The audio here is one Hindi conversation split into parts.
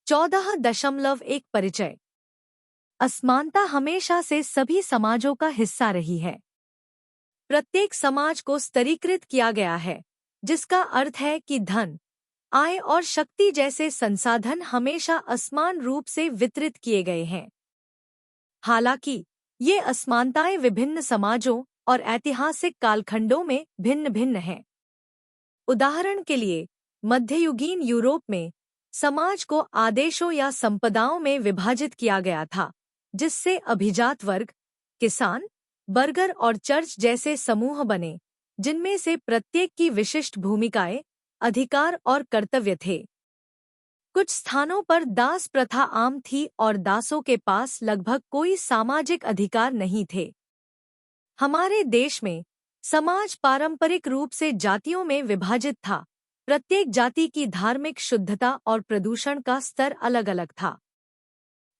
14.1 परिचय। असमानता हमेशा से सभी समाजों का हिस्सा रही है। प्रत्येक समाज को स्तरीकृत किया गया है, जिसका अर्थ है कि धन, आय और शक्ति जैसे संसाधन हमेशा असमान रूप से वितरित किए गए हैं। हालांकि ये असमानताएं विभिन्न समाजों और ऐतिहासिक कालखंडों में भिन्न भिन्न हैं। उदाहरण के लिए, मध्ययुगीन यूरोप में समाज को आदेशों या संपदाओं में विभाजित किया गया था, जिससे अभिजात वर्ग, किसान, बर्गर और चर्च जैसे समूह बने, जिनमें से प्रत्येक की विशिष्ट भूमिकाएं, अधिकार और कर्तव्य थे। कुछ स्थानों पर दास प्रथा आम थी और दासों के पास लगभग कोई सामाजिक अधिकार नहीं थे। हमारे देश में समाज पारंपरिक रूप से जातियों में विभाजित था। प्रत्येक जाति की धार्मिक शुद्धता और प्रदूषण का स्तर अलग अलग था।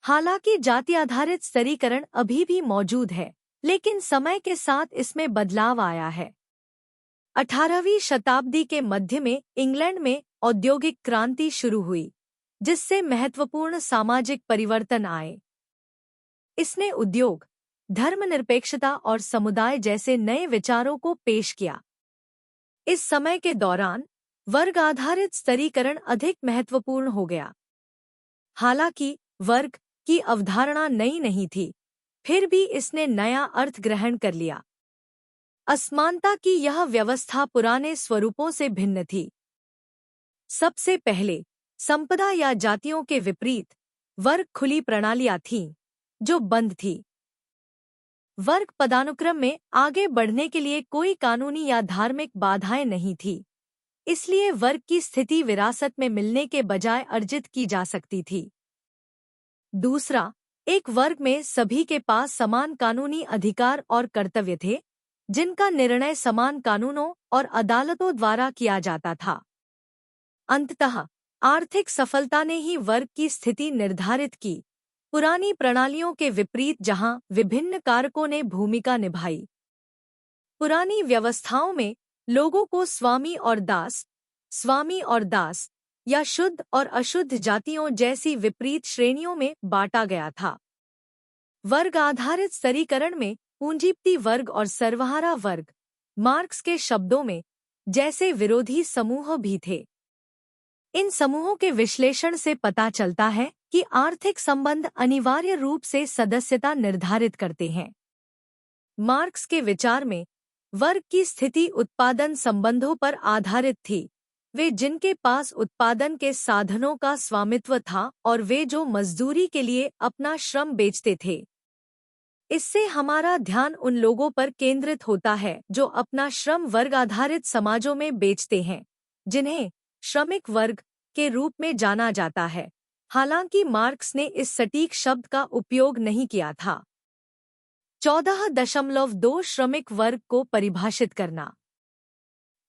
हालांकि जाति आधारित स्तरीकरण अभी भी मौजूद है, लेकिन समय के साथ इसमें बदलाव आया है। 18वीं शताब्दी के मध्य में इंग्लैंड में औद्योगिक क्रांति शुरू हुई, जिससे महत्वपूर्ण सामाजिक परिवर्तन आए। इसने उद्योग, धर्मनिरपेक्षता और समुदाय जैसे नए विचारों को पेश किया। इस समय के दौरान वर्ग आधारित स्तरीकरण अधिक महत्वपूर्ण हो गया। हालांकि वर्ग की अवधारणा नई नहीं थी, फिर भी इसने नया अर्थ ग्रहण कर लिया। असमानता की यह व्यवस्था पुराने स्वरूपों से भिन्न थी। सबसे पहले संपदा या जातियों के विपरीत वर्ग खुली प्रणालियां थीं, जो बंद थी। वर्ग पदानुक्रम में आगे बढ़ने के लिए कोई कानूनी या धार्मिक बाधाएं नहीं थी, इसलिए वर्ग की स्थिति विरासत में मिलने के बजाय अर्जित की जा सकती थी। दूसरा, एक वर्ग में सभी के पास समान कानूनी अधिकार और कर्तव्य थे, जिनका निर्णय समान कानूनों और अदालतों द्वारा किया जाता था। अंततः आर्थिक सफलता ने ही वर्ग की स्थिति निर्धारित की, पुरानी प्रणालियों के विपरीत जहां विभिन्न कारकों ने भूमिका निभाई। पुरानी व्यवस्थाओं में लोगों को स्वामी और दास या शुद्ध और अशुद्ध जातियों जैसी विपरीत श्रेणियों में बांटा गया था। वर्ग आधारित स्तरीकरण में पूंजीपति वर्ग और सर्वहारा वर्ग, मार्क्स के शब्दों में, जैसे विरोधी समूह भी थे। इन समूहों के विश्लेषण से पता चलता है कि आर्थिक संबंध अनिवार्य रूप से सदस्यता निर्धारित करते हैं। मार्क्स के विचार में वर्ग की स्थिति उत्पादन संबंधों पर आधारित थी, वे जिनके पास उत्पादन के साधनों का स्वामित्व था और वे जो मजदूरी के लिए अपना श्रम बेचते थे। इससे हमारा ध्यान उन लोगों पर केंद्रित होता है जो अपना श्रम वर्ग आधारित समाजों में बेचते हैं, जिन्हें श्रमिक वर्ग के रूप में जाना जाता है। हालांकि मार्क्स ने इस सटीक शब्द का उपयोग नहीं किया था। 14.2 श्रमिक वर्ग को परिभाषित करना।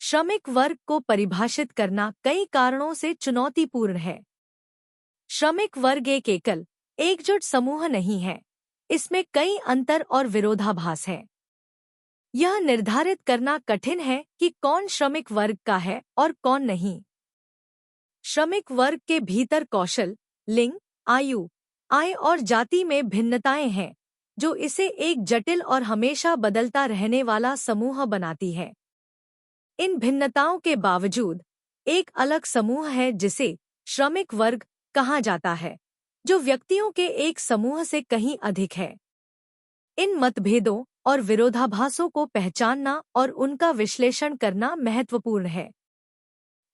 श्रमिक वर्ग को परिभाषित करना कई कारणों से चुनौतीपूर्ण है। श्रमिक वर्ग एक एकल, एकजुट समूह नहीं है। इसमें कई अंतर और विरोधाभास हैं। यह निर्धारित करना कठिन है कि कौन श्रमिक वर्ग का है और कौन नहीं। श्रमिक वर्ग के भीतर कौशल, लिंग, आयु, आय और जाति में भिन्नताएं हैं, जो इसे एक जटिल और हमेशा बदलता रहने वाला समूह बनाती है। इन भिन्नताओं के बावजूद एक अलग समूह है जिसे श्रमिक वर्ग कहा जाता है, जो व्यक्तियों के एक समूह से कहीं अधिक है। इन मतभेदों और विरोधाभासों को पहचानना और उनका विश्लेषण करना महत्वपूर्ण है।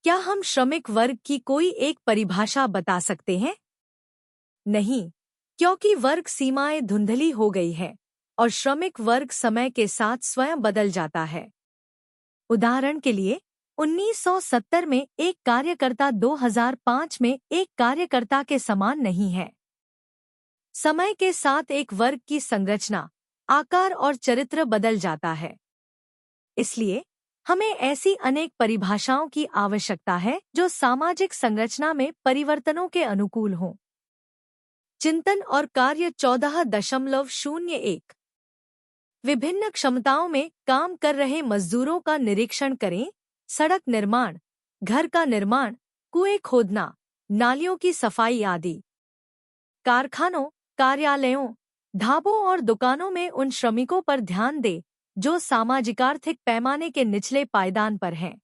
क्या हम श्रमिक वर्ग की कोई एक परिभाषा बता सकते हैं? नहीं, क्योंकि वर्ग सीमाएं धुंधली हो गई है और श्रमिक वर्ग समय के साथ स्वयं बदल जाता है। उदाहरण के लिए, 1970 में एक कार्यकर्ता 2005 में एक कार्यकर्ता के समान नहीं है। समय के साथ एक वर्ग की संरचना, आकार और चरित्र बदल जाता है। इसलिए हमें ऐसी अनेक परिभाषाओं की आवश्यकता है जो सामाजिक संरचना में परिवर्तनों के अनुकूल हों। चिंतन और कार्य 14.01 विभिन्न क्षमताओं में काम कर रहे मजदूरों का निरीक्षण करें। सड़क निर्माण, घर का निर्माण, कुएं खोदना, नालियों की सफाई आदि। कारखानों, कार्यालयों, ढाबों और दुकानों में उन श्रमिकों पर ध्यान दें जो सामाजिक आर्थिक पैमाने के निचले पायदान पर हैं।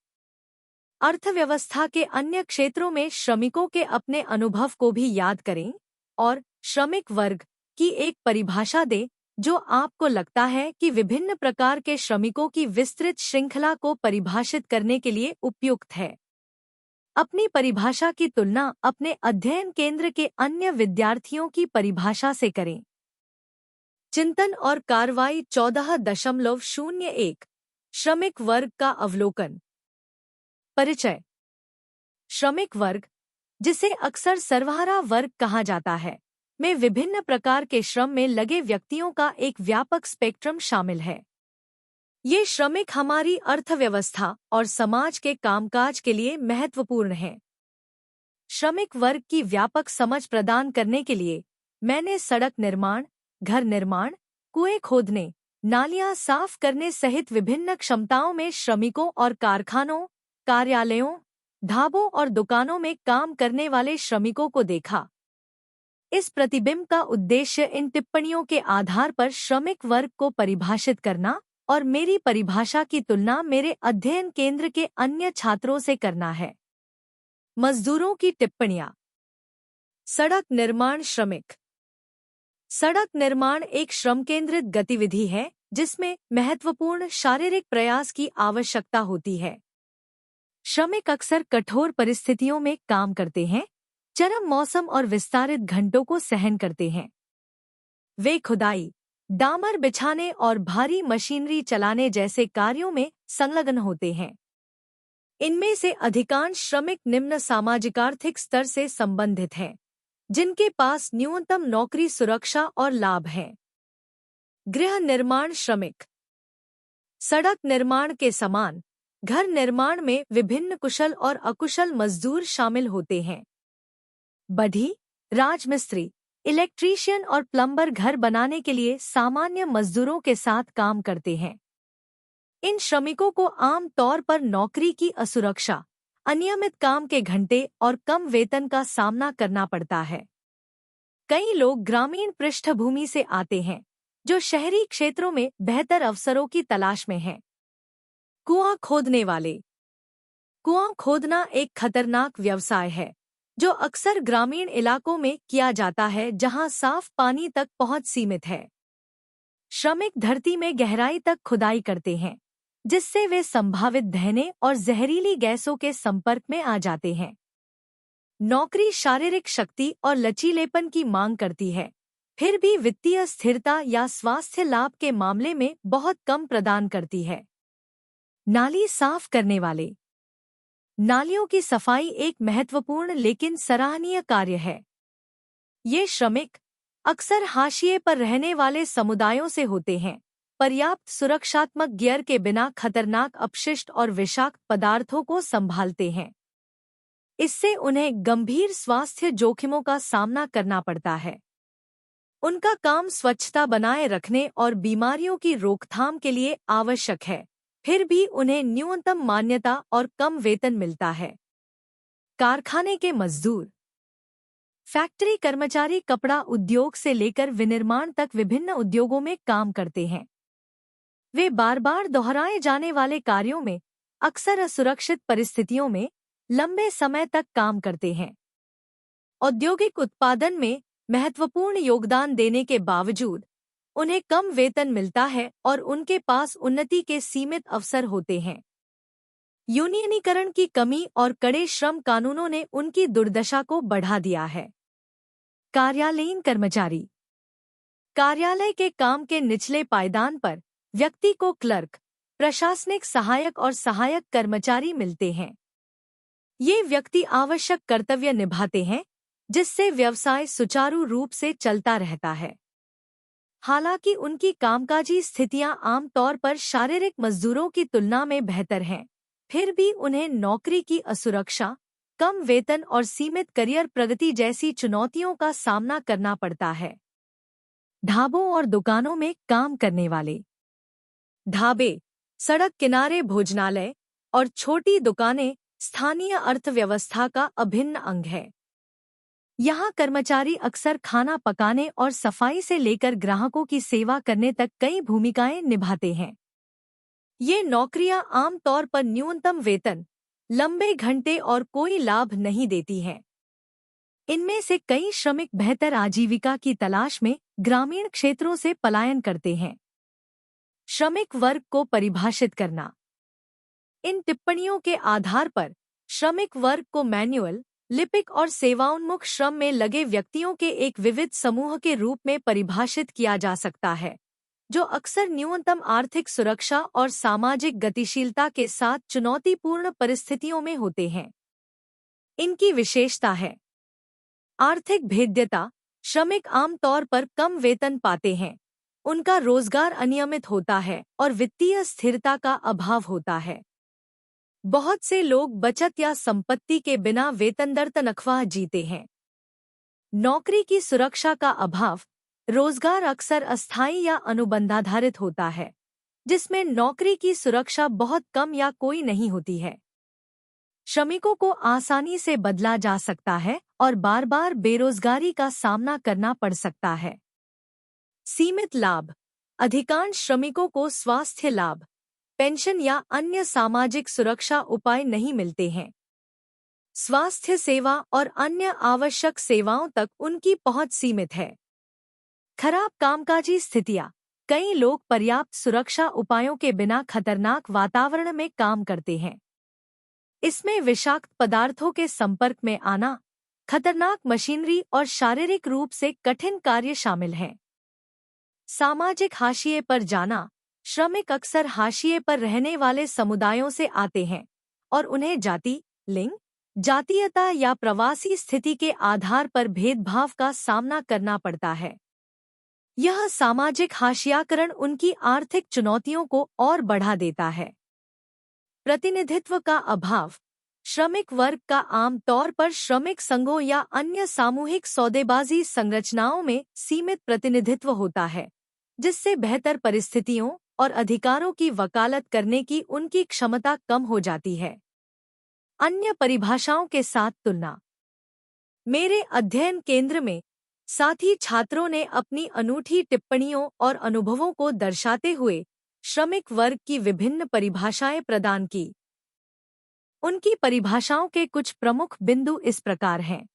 अर्थव्यवस्था के अन्य क्षेत्रों में श्रमिकों के अपने अनुभव को भी याद करें और श्रमिक वर्ग की एक परिभाषा दें जो आपको लगता है कि विभिन्न प्रकार के श्रमिकों की विस्तृत श्रृंखला को परिभाषित करने के लिए उपयुक्त है। अपनी परिभाषा की तुलना अपने अध्ययन केंद्र के अन्य विद्यार्थियों की परिभाषा से करें। चिंतन और कार्रवाई 14.01 श्रमिक वर्ग का अवलोकन। परिचय। श्रमिक वर्ग, जिसे अक्सर सर्वहारा वर्ग कहा जाता है, में विभिन्न प्रकार के श्रम में लगे व्यक्तियों का एक व्यापक स्पेक्ट्रम शामिल है। ये श्रमिक हमारी अर्थव्यवस्था और समाज के कामकाज के लिए महत्वपूर्ण हैं। श्रमिक वर्ग की व्यापक समझ प्रदान करने के लिए मैंने सड़क निर्माण, घर निर्माण, कुएं खोदने, नालियां साफ करने सहित विभिन्न क्षमताओं में श्रमिकों और कारखानों, कार्यालयों, ढाबों और दुकानों में काम करने वाले श्रमिकों को देखा। इस प्रतिबिंब का उद्देश्य इन टिप्पणियों के आधार पर श्रमिक वर्ग को परिभाषित करना और मेरी परिभाषा की तुलना मेरे अध्ययन केंद्र के अन्य छात्रों से करना है। मजदूरों की टिप्पणियां। सड़क निर्माण श्रमिक। सड़क निर्माण एक श्रम केंद्रित गतिविधि है जिसमें महत्वपूर्ण शारीरिक प्रयास की आवश्यकता होती है। श्रमिक अक्सर कठोर परिस्थितियों में काम करते हैं, चरम मौसम और विस्तारित घंटों को सहन करते हैं। वे खुदाई, डामर बिछाने और भारी मशीनरी चलाने जैसे कार्यों में संलग्न होते हैं। इनमें से अधिकांश श्रमिक निम्न सामाजिक आर्थिक स्तर से संबंधित हैं, जिनके पास न्यूनतम नौकरी सुरक्षा और लाभ हैं। गृह निर्माण श्रमिक। सड़क निर्माण के समान घर निर्माण में विभिन्न कुशल और अकुशल मजदूर शामिल होते हैं। बढ़ी, राजमिस्त्री, इलेक्ट्रीशियन और प्लम्बर घर बनाने के लिए सामान्य मजदूरों के साथ काम करते हैं। इन श्रमिकों को आम तौर पर नौकरी की असुरक्षा, अनियमित काम के घंटे और कम वेतन का सामना करना पड़ता है। कई लोग ग्रामीण पृष्ठभूमि से आते हैं जो शहरी क्षेत्रों में बेहतर अवसरों की तलाश में हैं। कुआं खोदने वाले। कुआं खोदना एक खतरनाक व्यवसाय है जो अक्सर ग्रामीण इलाकों में किया जाता है जहां साफ पानी तक पहुंच सीमित है। श्रमिक धरती में गहराई तक खुदाई करते हैं, जिससे वे संभावित दहने और जहरीली गैसों के संपर्क में आ जाते हैं। नौकरी शारीरिक शक्ति और लचीलेपन की मांग करती है, फिर भी वित्तीय स्थिरता या स्वास्थ्य लाभ के मामले में बहुत कम प्रदान करती है। नाली साफ करने वाले। नालियों की सफाई एक महत्वपूर्ण लेकिन सराहनीय कार्य है। ये श्रमिक अक्सर हाशिए पर रहने वाले समुदायों से होते हैं, पर्याप्त सुरक्षात्मक गियर के बिना खतरनाक अपशिष्ट और विषाक्त पदार्थों को संभालते हैं। इससे उन्हें गंभीर स्वास्थ्य जोखिमों का सामना करना पड़ता है। उनका काम स्वच्छता बनाए रखने और बीमारियों की रोकथाम के लिए आवश्यक है, फिर भी उन्हें न्यूनतम मान्यता और कम वेतन मिलता है। कारखाने के मजदूर। फैक्ट्री कर्मचारी कपड़ा उद्योग से लेकर विनिर्माण तक विभिन्न उद्योगों में काम करते हैं। वे बार बार दोहराए जाने वाले कार्यों में, अक्सर असुरक्षित परिस्थितियों में लंबे समय तक काम करते हैं। औद्योगिक उत्पादन में महत्वपूर्ण योगदान देने के बावजूद उन्हें कम वेतन मिलता है और उनके पास उन्नति के सीमित अवसर होते हैं। यूनियनीकरण की कमी और कड़े श्रम कानूनों ने उनकी दुर्दशा को बढ़ा दिया है। कार्यालयीन कर्मचारी। कार्यालय के काम के निचले पायदान पर व्यक्ति को क्लर्क, प्रशासनिक सहायक और सहायक कर्मचारी मिलते हैं। ये व्यक्ति आवश्यक कर्तव्य निभाते हैं जिससे व्यवसाय सुचारू रूप से चलता रहता है। हालांकि उनकी कामकाजी स्थितियां आमतौर पर शारीरिक मजदूरों की तुलना में बेहतर हैं, फिर भी उन्हें नौकरी की असुरक्षा, कम वेतन और सीमित करियर प्रगति जैसी चुनौतियों का सामना करना पड़ता है। ढाबों और दुकानों में काम करने वाले। ढाबे, सड़क किनारे भोजनालय और छोटी दुकानें स्थानीय अर्थव्यवस्था का अभिन्न अंग है। यहाँ कर्मचारी अक्सर खाना पकाने और सफाई से लेकर ग्राहकों की सेवा करने तक कई भूमिकाएं निभाते हैं। ये नौकरियां आमतौर पर न्यूनतम वेतन, लंबे घंटे और कोई लाभ नहीं देती हैं। इनमें से कई श्रमिक बेहतर आजीविका की तलाश में ग्रामीण क्षेत्रों से पलायन करते हैं। श्रमिक वर्ग को परिभाषित करना। इन टिप्पणियों के आधार पर श्रमिक वर्ग को मैन्युअल, लिपिक और सेवाउन्मुख श्रम में लगे व्यक्तियों के एक विविध समूह के रूप में परिभाषित किया जा सकता है, जो अक्सर न्यूनतम आर्थिक सुरक्षा और सामाजिक गतिशीलता के साथ चुनौतीपूर्ण परिस्थितियों में होते हैं। इनकी विशेषता है आर्थिक भेद्यता। श्रमिक आमतौर पर कम वेतन पाते हैं, उनका रोजगार अनियमित होता है और वित्तीय स्थिरता का अभाव होता है। बहुत से लोग बचत या संपत्ति के बिना वेतनदर तनख्वाह जीते हैं। नौकरी की सुरक्षा का अभाव। रोजगार अक्सर अस्थायी या अनुबंधाधारित होता है, जिसमें नौकरी की सुरक्षा बहुत कम या कोई नहीं होती है। श्रमिकों को आसानी से बदला जा सकता है और बार बार बेरोजगारी का सामना करना पड़ सकता है। सीमित लाभ। अधिकांश श्रमिकों को स्वास्थ्य लाभ, पेंशन या अन्य सामाजिक सुरक्षा उपाय नहीं मिलते हैं। स्वास्थ्य सेवा और अन्य आवश्यक सेवाओं तक उनकी पहुंच सीमित है। खराब कामकाजी स्थितियां। कई लोग पर्याप्त सुरक्षा उपायों के बिना खतरनाक वातावरण में काम करते हैं। इसमें विषाक्त पदार्थों के संपर्क में आना, खतरनाक मशीनरी और शारीरिक रूप से कठिन कार्य शामिल हैं। सामाजिक हाशिए पर जाना। श्रमिक अक्सर हाशिए पर रहने वाले समुदायों से आते हैं और उन्हें जाति, लिंग, जातीयता या प्रवासी स्थिति के आधार पर भेदभाव का सामना करना पड़ता है। यह सामाजिक हाशियाकरण उनकी आर्थिक चुनौतियों को और बढ़ा देता है। प्रतिनिधित्व का अभाव। श्रमिक वर्ग का आम तौर पर श्रमिक संघों या अन्य सामूहिक सौदेबाजी संरचनाओं में सीमित प्रतिनिधित्व होता है, जिससे बेहतर परिस्थितियों और अधिकारों की वकालत करने की उनकी क्षमता कम हो जाती है। अन्य परिभाषाओं के साथ तुलना। मेरे अध्ययन केंद्र में साथी छात्रों ने अपनी अनूठी टिप्पणियों और अनुभवों को दर्शाते हुए श्रमिक वर्ग की विभिन्न परिभाषाएं प्रदान की। उनकी परिभाषाओं के कुछ प्रमुख बिंदु इस प्रकार हैं।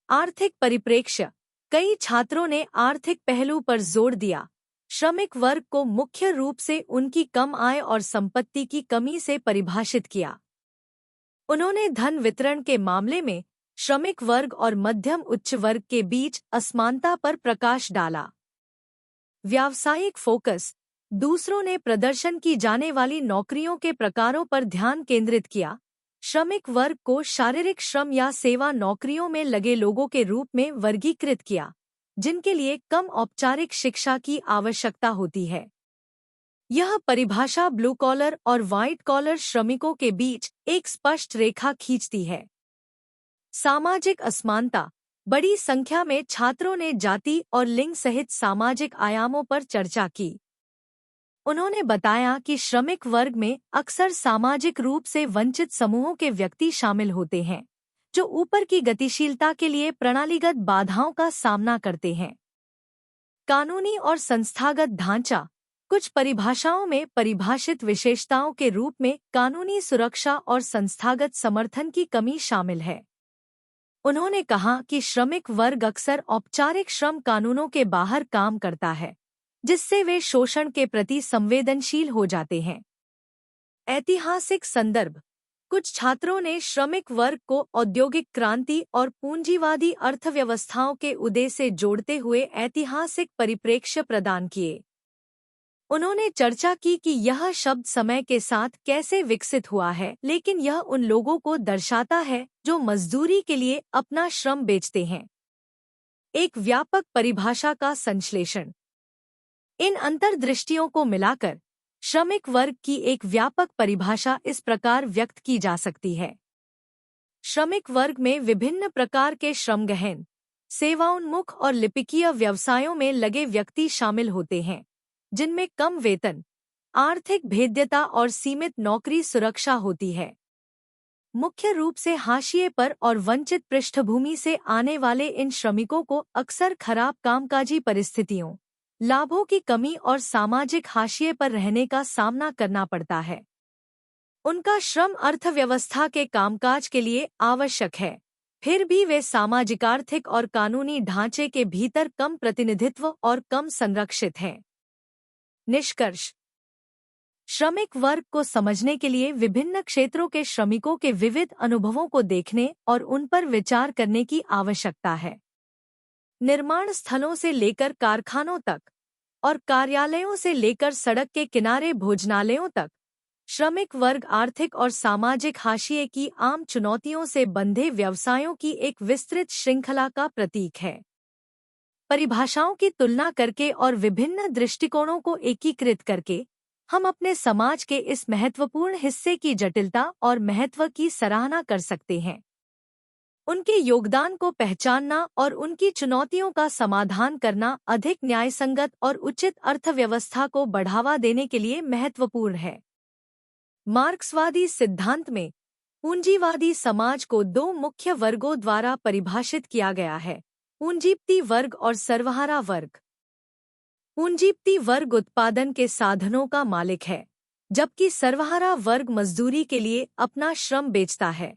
आर्थिक परिप्रेक्ष्य। कई छात्रों ने आर्थिक पहलू पर जोर दिया। श्रमिक वर्ग को मुख्य रूप से उनकी कम आय और संपत्ति की कमी से परिभाषित किया। उन्होंने धन वितरण के मामले में श्रमिक वर्ग और मध्यम उच्च वर्ग के बीच असमानता पर प्रकाश डाला। व्यावसायिक फोकस। दूसरों ने प्रदर्शन की जाने वाली नौकरियों के प्रकारों पर ध्यान केंद्रित किया। श्रमिक वर्ग को शारीरिक श्रम या सेवा नौकरियों में लगे लोगों के रूप में वर्गीकृत किया, जिनके लिए कम औपचारिक शिक्षा की आवश्यकता होती है। यह परिभाषा ब्लू कॉलर और व्हाइट कॉलर श्रमिकों के बीच एक स्पष्ट रेखा खींचती है। सामाजिक असमानता। बड़ी संख्या में छात्रों ने जाति और लिंग सहित सामाजिक आयामों पर चर्चा की। उन्होंने बताया कि श्रमिक वर्ग में अक्सर सामाजिक रूप से वंचित समूहों के व्यक्ति शामिल होते हैं, जो ऊपर की गतिशीलता के लिए प्रणालीगत बाधाओं का सामना करते हैं। कानूनी और संस्थागत ढांचा। कुछ परिभाषाओं में परिभाषित विशेषताओं के रूप में कानूनी सुरक्षा और संस्थागत समर्थन की कमी शामिल है। उन्होंने कहा कि श्रमिक वर्ग अक्सर औपचारिक श्रम कानूनों के बाहर काम करता है, जिससे वे शोषण के प्रति संवेदनशील हो जाते हैं। ऐतिहासिक संदर्भ। कुछ छात्रों ने श्रमिक वर्ग को औद्योगिक क्रांति और पूंजीवादी अर्थव्यवस्थाओं के उदय से जोड़ते हुए ऐतिहासिक परिप्रेक्ष्य प्रदान किए। उन्होंने चर्चा की कि यह शब्द समय के साथ कैसे विकसित हुआ है, लेकिन यह उन लोगों को दर्शाता है जो मजदूरी के लिए अपना श्रम बेचते हैं। एक व्यापक परिभाषा का संश्लेषण। इन अंतर्दृष्टियों को मिलाकर श्रमिक वर्ग की एक व्यापक परिभाषा इस प्रकार व्यक्त की जा सकती है। श्रमिक वर्ग में विभिन्न प्रकार के श्रमगहन, सेवाउन्मुख और लिपिकीय व्यवसायों में लगे व्यक्ति शामिल होते हैं, जिनमें कम वेतन, आर्थिक भेद्यता और सीमित नौकरी सुरक्षा होती है। मुख्य रूप से हाशिए पर और वंचित पृष्ठभूमि से आने वाले इन श्रमिकों को अक्सर खराब कामकाजी परिस्थितियों, लाभों की कमी और सामाजिक हाशिए पर रहने का सामना करना पड़ता है। उनका श्रम अर्थव्यवस्था के कामकाज के लिए आवश्यक है, फिर भी वे सामाजिक, आर्थिक और कानूनी ढांचे के भीतर कम प्रतिनिधित्व और कम संरक्षित हैं। निष्कर्ष: श्रमिक वर्ग को समझने के लिए विभिन्न क्षेत्रों के श्रमिकों के विविध अनुभवों को देखने और उन पर विचार करने की आवश्यकता है। निर्माण स्थलों से लेकर कारखानों तक और कार्यालयों से लेकर सड़क के किनारे भोजनालयों तक, श्रमिक वर्ग आर्थिक और सामाजिक हाशिए की आम चुनौतियों से बंधे व्यवसायों की एक विस्तृत श्रृंखला का प्रतीक है। परिभाषाओं की तुलना करके और विभिन्न दृष्टिकोणों को एकीकृत करके हम अपने समाज के इस महत्वपूर्ण हिस्से की जटिलता और महत्व की सराहना कर सकते हैं। उनके योगदान को पहचानना और उनकी चुनौतियों का समाधान करना अधिक न्यायसंगत और उचित अर्थव्यवस्था को बढ़ावा देने के लिए महत्वपूर्ण है। मार्क्सवादी सिद्धांत में पूंजीवादी समाज को दो मुख्य वर्गों द्वारा परिभाषित किया गया है: पूंजीपति वर्ग और सर्वहारा वर्ग। पूंजीपति वर्ग उत्पादन के साधनों का मालिक है, जबकि सर्वहारा वर्ग मजदूरी के लिए अपना श्रम बेचता है।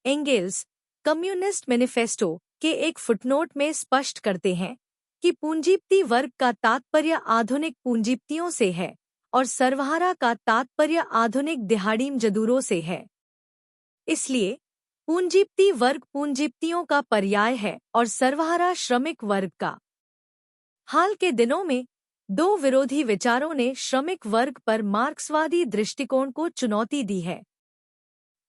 एंगेल्स कम्युनिस्ट मैनिफेस्टो के एक फुटनोट में स्पष्ट करते हैं कि पूंजीपति वर्ग का तात्पर्य आधुनिक पूंजीपतियों से है और सर्वहारा का तात्पर्य आधुनिक दिहाड़ी मजदूरों से है। इसलिए पूंजीपति वर्ग पूंजीपतियों का पर्याय है और सर्वहारा श्रमिक वर्ग का। हाल के दिनों में दो विरोधी विचारों ने श्रमिक वर्ग पर मार्क्सवादी दृष्टिकोण को चुनौती दी है।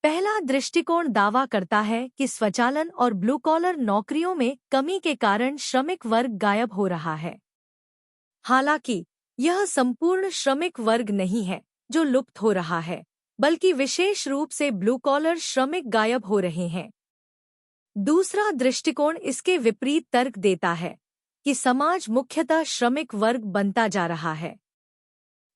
पहला दृष्टिकोण दावा करता है कि स्वचालन और ब्लू कॉलर नौकरियों में कमी के कारण श्रमिक वर्ग गायब हो रहा है। हालांकि यह संपूर्ण श्रमिक वर्ग नहीं है जो लुप्त हो रहा है, बल्कि विशेष रूप से ब्लू कॉलर श्रमिक गायब हो रहे हैं। दूसरा दृष्टिकोण इसके विपरीत तर्क देता है कि समाज मुख्यतः श्रमिक वर्ग बनता जा रहा है।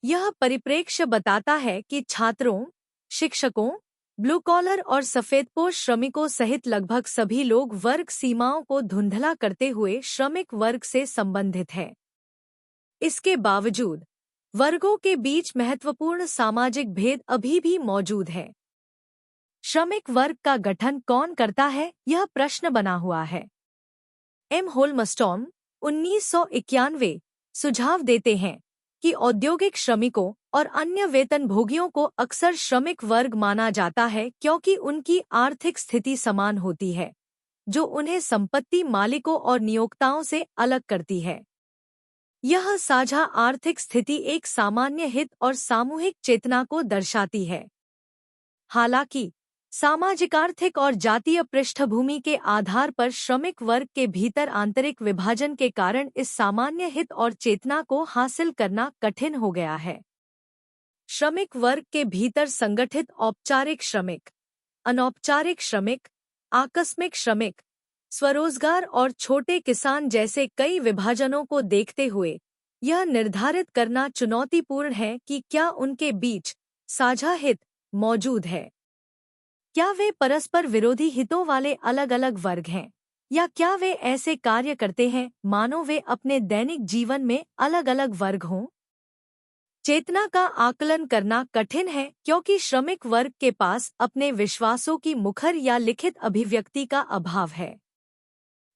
यह परिप्रेक्ष्य बताता है कि छात्रों, शिक्षकों, ब्लू कॉलर और सफेदपोश श्रमिकों सहित लगभग सभी लोग वर्ग सीमाओं को धुंधला करते हुए श्रमिक वर्ग से संबंधित हैं। इसके बावजूद वर्गों के बीच महत्वपूर्ण सामाजिक भेद अभी भी मौजूद है। श्रमिक वर्ग का गठन कौन करता है, यह प्रश्न बना हुआ है। एम होल्मस्टॉर्म 1991 सुझाव देते हैं कि औद्योगिक श्रमिकों और अन्य वेतनभोगियों को अक्सर श्रमिक वर्ग माना जाता है क्योंकि उनकी आर्थिक स्थिति समान होती है, जो उन्हें संपत्ति मालिकों और नियोक्ताओं से अलग करती है। यह साझा आर्थिक स्थिति एक सामान्य हित और सामूहिक चेतना को दर्शाती है। हालांकि सामाजिक, आर्थिक और जातीय पृष्ठभूमि के आधार पर श्रमिक वर्ग के भीतर आंतरिक विभाजन के कारण इस सामान्य हित और चेतना को हासिल करना कठिन हो गया है। श्रमिक वर्ग के भीतर संगठित औपचारिक श्रमिक, अनौपचारिक श्रमिक, आकस्मिक श्रमिक, स्वरोजगार और छोटे किसान जैसे कई विभाजनों को देखते हुए यह निर्धारित करना चुनौतीपूर्ण है कि क्या उनके बीच साझा हित मौजूद है। क्या वे परस्पर विरोधी हितों वाले अलग अलग वर्ग हैं, या क्या वे ऐसे कार्य करते हैं मानो वे अपने दैनिक जीवन में अलग अलग वर्ग हों? चेतना का आकलन करना कठिन है क्योंकि श्रमिक वर्ग के पास अपने विश्वासों की मुखर या लिखित अभिव्यक्ति का अभाव है।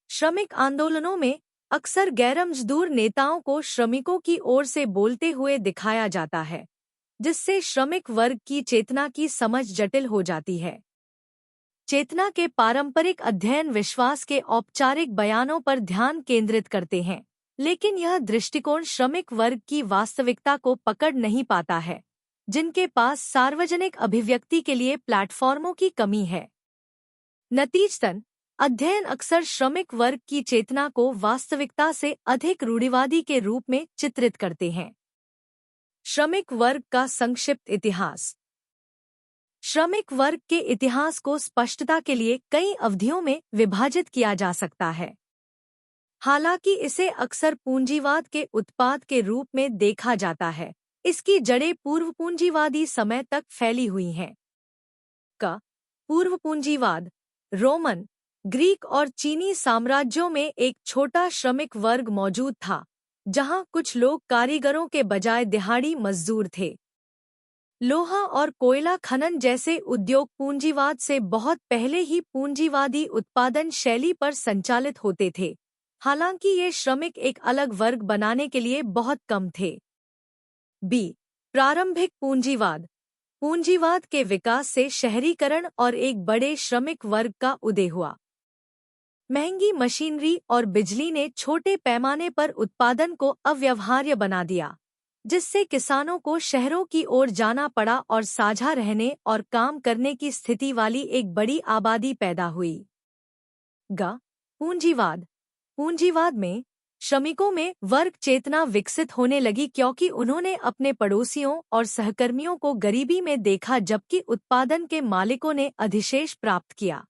श्रमिक आंदोलनों में अक्सर गैरमजदूर नेताओं को श्रमिकों की ओर से बोलते हुए दिखाया जाता है, जिससे श्रमिक वर्ग की चेतना की समझ जटिल हो जाती है। चेतना के पारंपरिक अध्ययन विश्वास के औपचारिक बयानों पर ध्यान केंद्रित करते हैं, लेकिन यह दृष्टिकोण श्रमिक वर्ग की वास्तविकता को पकड़ नहीं पाता है, जिनके पास सार्वजनिक अभिव्यक्ति के लिए प्लेटफॉर्मों की कमी है। नतीजतन अध्ययन अक्सर श्रमिक वर्ग की चेतना को वास्तविकता से अधिक रूढ़िवादी के रूप में चित्रित करते हैं। श्रमिक वर्ग का संक्षिप्त इतिहास। श्रमिक वर्ग के इतिहास को स्पष्टता के लिए कई अवधियों में विभाजित किया जा सकता है। हालांकि इसे अक्सर पूंजीवाद के उत्पाद के रूप में देखा जाता है, इसकी जड़ें पूर्व पूंजीवादी समय तक फैली हुई हैं। पूर्व पूंजीवाद, रोमन, ग्रीक और चीनी साम्राज्यों में एक छोटा श्रमिक वर्ग मौजूद था, जहां कुछ लोग कारीगरों के बजाय दिहाड़ी मजदूर थे। लोहा और कोयला खनन जैसे उद्योग पूंजीवाद से बहुत पहले ही पूंजीवादी उत्पादन शैली पर संचालित होते थे, हालांकि ये श्रमिक एक अलग वर्ग बनाने के लिए बहुत कम थे। बी। प्रारंभिक पूंजीवाद। पूंजीवाद के विकास से शहरीकरण और एक बड़े श्रमिक वर्ग का उदय हुआ। महंगी मशीनरी और बिजली ने छोटे पैमाने पर उत्पादन को अव्यवहार्य बना दिया, जिससे किसानों को शहरों की ओर जाना पड़ा और साझा रहने और काम करने की स्थिति वाली एक बड़ी आबादी पैदा हुई। पूंजीवाद। पूंजीवाद में श्रमिकों में वर्ग चेतना विकसित होने लगी क्योंकि उन्होंने अपने पड़ोसियों और सहकर्मियों को गरीबी में देखा, जबकि उत्पादन के मालिकों ने अधिशेष प्राप्त किया।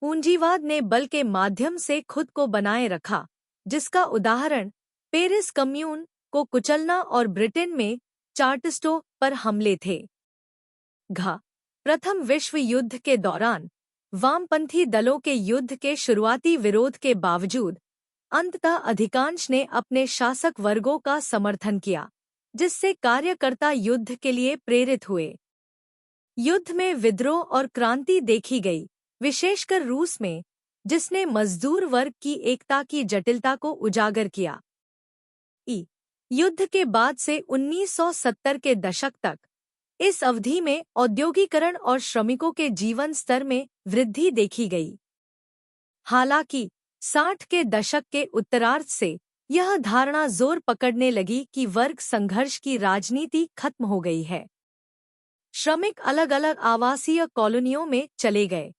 पूंजीवाद ने बल के माध्यम से खुद को बनाए रखा, जिसका उदाहरण पेरिस कम्यून को कुचलना और ब्रिटेन में चार्टिस्टों पर हमले थे। प्रथम विश्व युद्ध के दौरान वामपंथी दलों के युद्ध के शुरुआती विरोध के बावजूद अंततः अधिकांश ने अपने शासक वर्गों का समर्थन किया, जिससे कार्यकर्ता युद्ध के लिए प्रेरित हुए। युद्ध में विद्रोह और क्रांति देखी गई, विशेषकर रूस में, जिसने मजदूर वर्ग की एकता की जटिलता को उजागर किया। युद्ध के बाद से 1970 के दशक तक इस अवधि में औद्योगिकरण और श्रमिकों के जीवन स्तर में वृद्धि देखी गई। हालांकि 60 के दशक के उत्तरार्ध से यह धारणा जोर पकड़ने लगी कि वर्ग संघर्ष की राजनीति खत्म हो गई है। श्रमिक अलग अलग आवासीय कॉलोनियों में चले गए,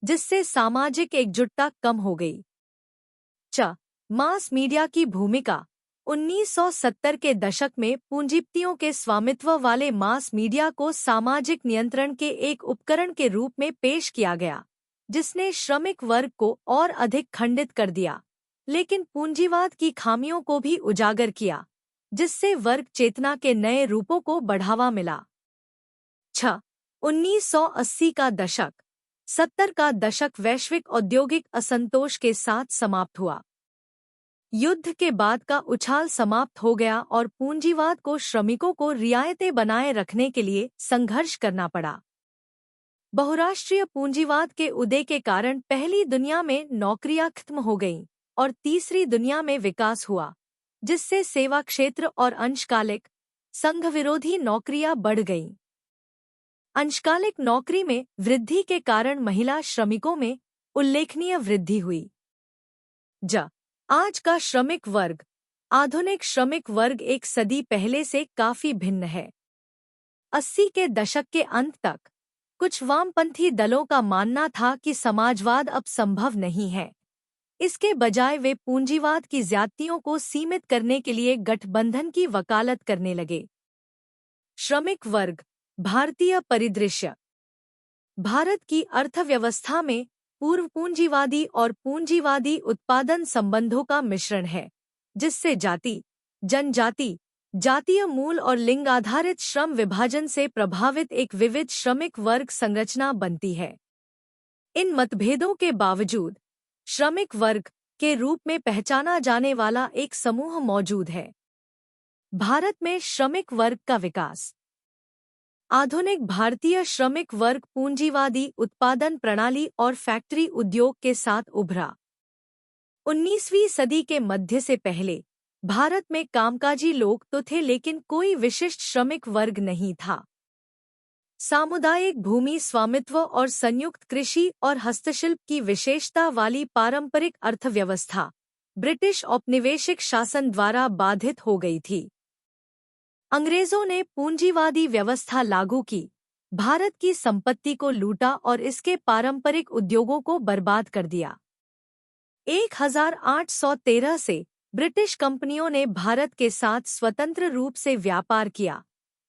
जिससे सामाजिक एकजुटता कम हो गई। मास मीडिया की भूमिका। 1970 के दशक में पूंजीपतियों के स्वामित्व वाले मास मीडिया को सामाजिक नियंत्रण के एक उपकरण के रूप में पेश किया गया, जिसने श्रमिक वर्ग को और अधिक खंडित कर दिया, लेकिन पूंजीवाद की खामियों को भी उजागर किया, जिससे वर्ग चेतना के नए रूपों को बढ़ावा मिला। 1980 का दशक। 70 का दशक वैश्विक औद्योगिक असंतोष के साथ समाप्त हुआ। युद्ध के बाद का उछाल समाप्त हो गया और पूंजीवाद को श्रमिकों को रियायतें बनाए रखने के लिए संघर्ष करना पड़ा। बहुराष्ट्रीय पूंजीवाद के उदय के कारण पहली दुनिया में नौकरियां खत्म हो गईं और तीसरी दुनिया में विकास हुआ, जिससे सेवा क्षेत्र और अंशकालिक, संघ विरोधी नौकरियां बढ़ गईं। अंशकालिक नौकरी में वृद्धि के कारण महिला श्रमिकों में उल्लेखनीय वृद्धि हुई। आज का श्रमिक वर्ग। आधुनिक श्रमिक वर्ग एक सदी पहले से काफी भिन्न है। 80 के दशक के अंत तक कुछ वामपंथी दलों का मानना था कि समाजवाद अब संभव नहीं है। इसके बजाय वे पूंजीवाद की ज्यादतियों को सीमित करने के लिए गठबंधन की वकालत करने लगे। श्रमिक वर्ग। भारतीय परिदृश्य। भारत की अर्थव्यवस्था में पूर्व पूंजीवादी और पूंजीवादी उत्पादन संबंधों का मिश्रण है, जिससे जाति, जनजाति, जातीय मूल और लिंग आधारित श्रम विभाजन से प्रभावित एक विविध श्रमिक वर्ग संरचना बनती है। इन मतभेदों के बावजूद श्रमिक वर्ग के रूप में पहचाना जाने वाला एक समूह मौजूद है। भारत में श्रमिक वर्ग का विकास। आधुनिक भारतीय श्रमिक वर्ग पूंजीवादी उत्पादन प्रणाली और फैक्ट्री उद्योग के साथ उभरा। 19वीं सदी के मध्य से पहले भारत में कामकाजी लोग तो थे, लेकिन कोई विशिष्ट श्रमिक वर्ग नहीं था। सामुदायिक भूमि स्वामित्व और संयुक्त कृषि और हस्तशिल्प की विशेषता वाली पारंपरिक अर्थव्यवस्था ब्रिटिश औपनिवेशिक शासन द्वारा बाधित हो गई थी। अंग्रेजों ने पूंजीवादी व्यवस्था लागू की, भारत की संपत्ति को लूटा और इसके पारंपरिक उद्योगों को बर्बाद कर दिया। 1813 से ब्रिटिश कंपनियों ने भारत के साथ स्वतंत्र रूप से व्यापार किया,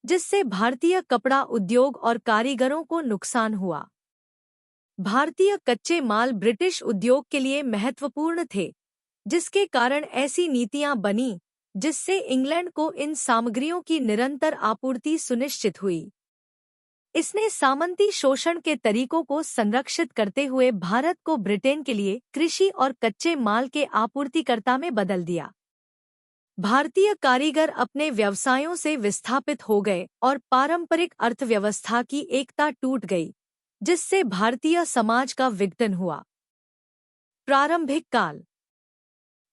जिससे भारतीय कपड़ा उद्योग और कारीगरों को नुकसान हुआ। भारतीय कच्चे माल ब्रिटिश उद्योग के लिए महत्वपूर्ण थे, जिसके कारण ऐसी नीतियां बनी जिससे इंग्लैंड को इन सामग्रियों की निरंतर आपूर्ति सुनिश्चित हुई। इसने सामंती शोषण के तरीकों को संरक्षित करते हुए भारत को ब्रिटेन के लिए कृषि और कच्चे माल के आपूर्तिकर्ता में बदल दिया। भारतीय कारीगर अपने व्यवसायों से विस्थापित हो गए और पारंपरिक अर्थव्यवस्था की एकता टूट गई, जिससे भारतीय समाज का विघटन हुआ। प्रारंभिक काल।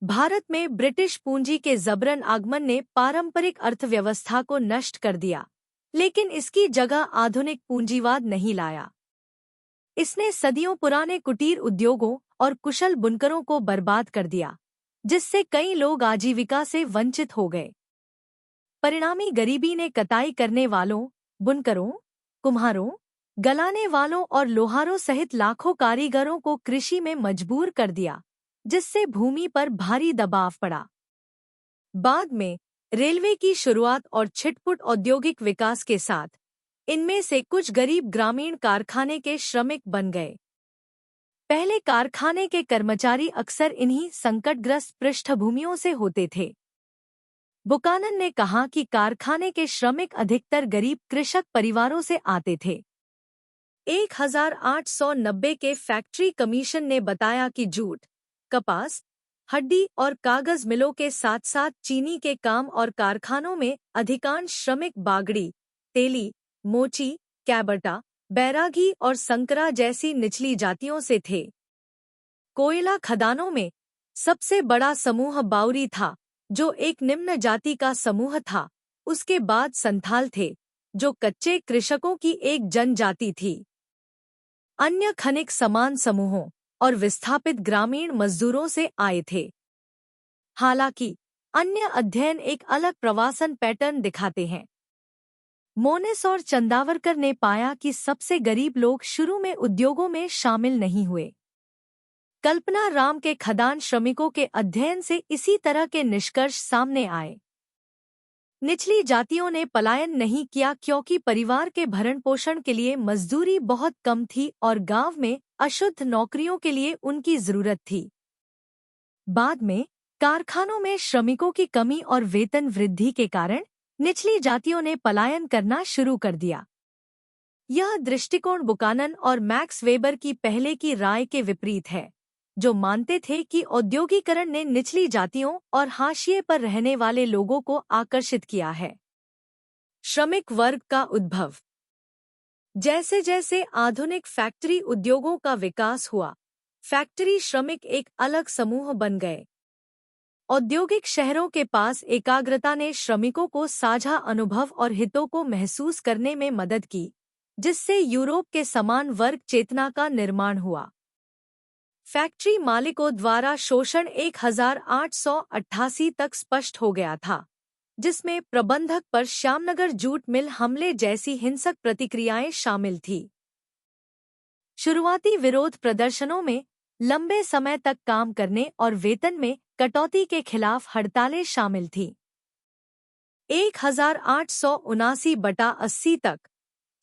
भारत में ब्रिटिश पूंजी के जबरन आगमन ने पारंपरिक अर्थव्यवस्था को नष्ट कर दिया, लेकिन इसकी जगह आधुनिक पूंजीवाद नहीं लाया। इसने सदियों पुराने कुटीर उद्योगों और कुशल बुनकरों को बर्बाद कर दिया, जिससे कई लोग आजीविका से वंचित हो गए। परिणामी गरीबी ने कताई करने वालों, बुनकरों, कुम्हारों, गलाने वालों और लोहारों सहित लाखों कारीगरों को कृषि में मजबूर कर दिया, जिससे भूमि पर भारी दबाव पड़ा। बाद में रेलवे की शुरुआत और छिटपुट औद्योगिक विकास के साथ इनमें से कुछ गरीब ग्रामीण कारखाने के श्रमिक बन गए। पहले कारखाने के कर्मचारी अक्सर इन्हीं संकटग्रस्त पृष्ठभूमियों से होते थे। बुकानन ने कहा कि कारखाने के श्रमिक अधिकतर गरीब कृषक परिवारों से आते थे। 1890 के फैक्ट्री कमीशन ने बताया कि जूट, कपास, हड्डी और कागज मिलों के साथ साथ चीनी के काम और कारखानों में अधिकांश श्रमिक बागड़ी, तेली, मोची, कैबर्टा, बैरागी और संकरा जैसी निचली जातियों से थे। कोयला खदानों में सबसे बड़ा समूह बाउरी था, जो एक निम्न जाति का समूह था। उसके बाद संथाल थे, जो कच्चे कृषकों की एक जनजाति थी। अन्य खनिक समान समूहों और विस्थापित ग्रामीण मजदूरों से आए थे। हालांकि अन्य अध्ययन एक अलग प्रवासन पैटर्न दिखाते हैं। मोनिस और चंदावरकर ने पाया कि सबसे गरीब लोग शुरू में उद्योगों में शामिल नहीं हुए। कल्पना राम के खदान श्रमिकों के अध्ययन से इसी तरह के निष्कर्ष सामने आए। निचली जातियों ने पलायन नहीं किया क्योंकि परिवार के भरण पोषण के लिए मजदूरी बहुत कम थी और गांव में अशुद्ध नौकरियों के लिए उनकी जरूरत थी। बाद में कारखानों में श्रमिकों की कमी और वेतन वृद्धि के कारण निचली जातियों ने पलायन करना शुरू कर दिया। यह दृष्टिकोण बुकानन और मैक्स वेबर की पहले की राय के विपरीत है, जो मानते थे कि औद्योगिकरण ने निचली जातियों और हाशिए पर रहने वाले लोगों को आकर्षित किया है। श्रमिक वर्ग का उद्भव। जैसे जैसे आधुनिक फैक्ट्री उद्योगों का विकास हुआ, फैक्ट्री श्रमिक एक अलग समूह बन गए। औद्योगिक शहरों के पास एकाग्रता ने श्रमिकों को साझा अनुभव और हितों को महसूस करने में मदद की, जिससे यूरोप के समान वर्ग चेतना का निर्माण हुआ। फैक्ट्री मालिकों द्वारा शोषण 1888 तक स्पष्ट हो गया था, जिसमें प्रबंधक पर श्यामनगर जूट मिल हमले जैसी हिंसक प्रतिक्रियाएं शामिल थी। शुरुआती विरोध प्रदर्शनों में लंबे समय तक काम करने और वेतन में कटौती के खिलाफ हड़तालें शामिल थीं। 1879-80 तक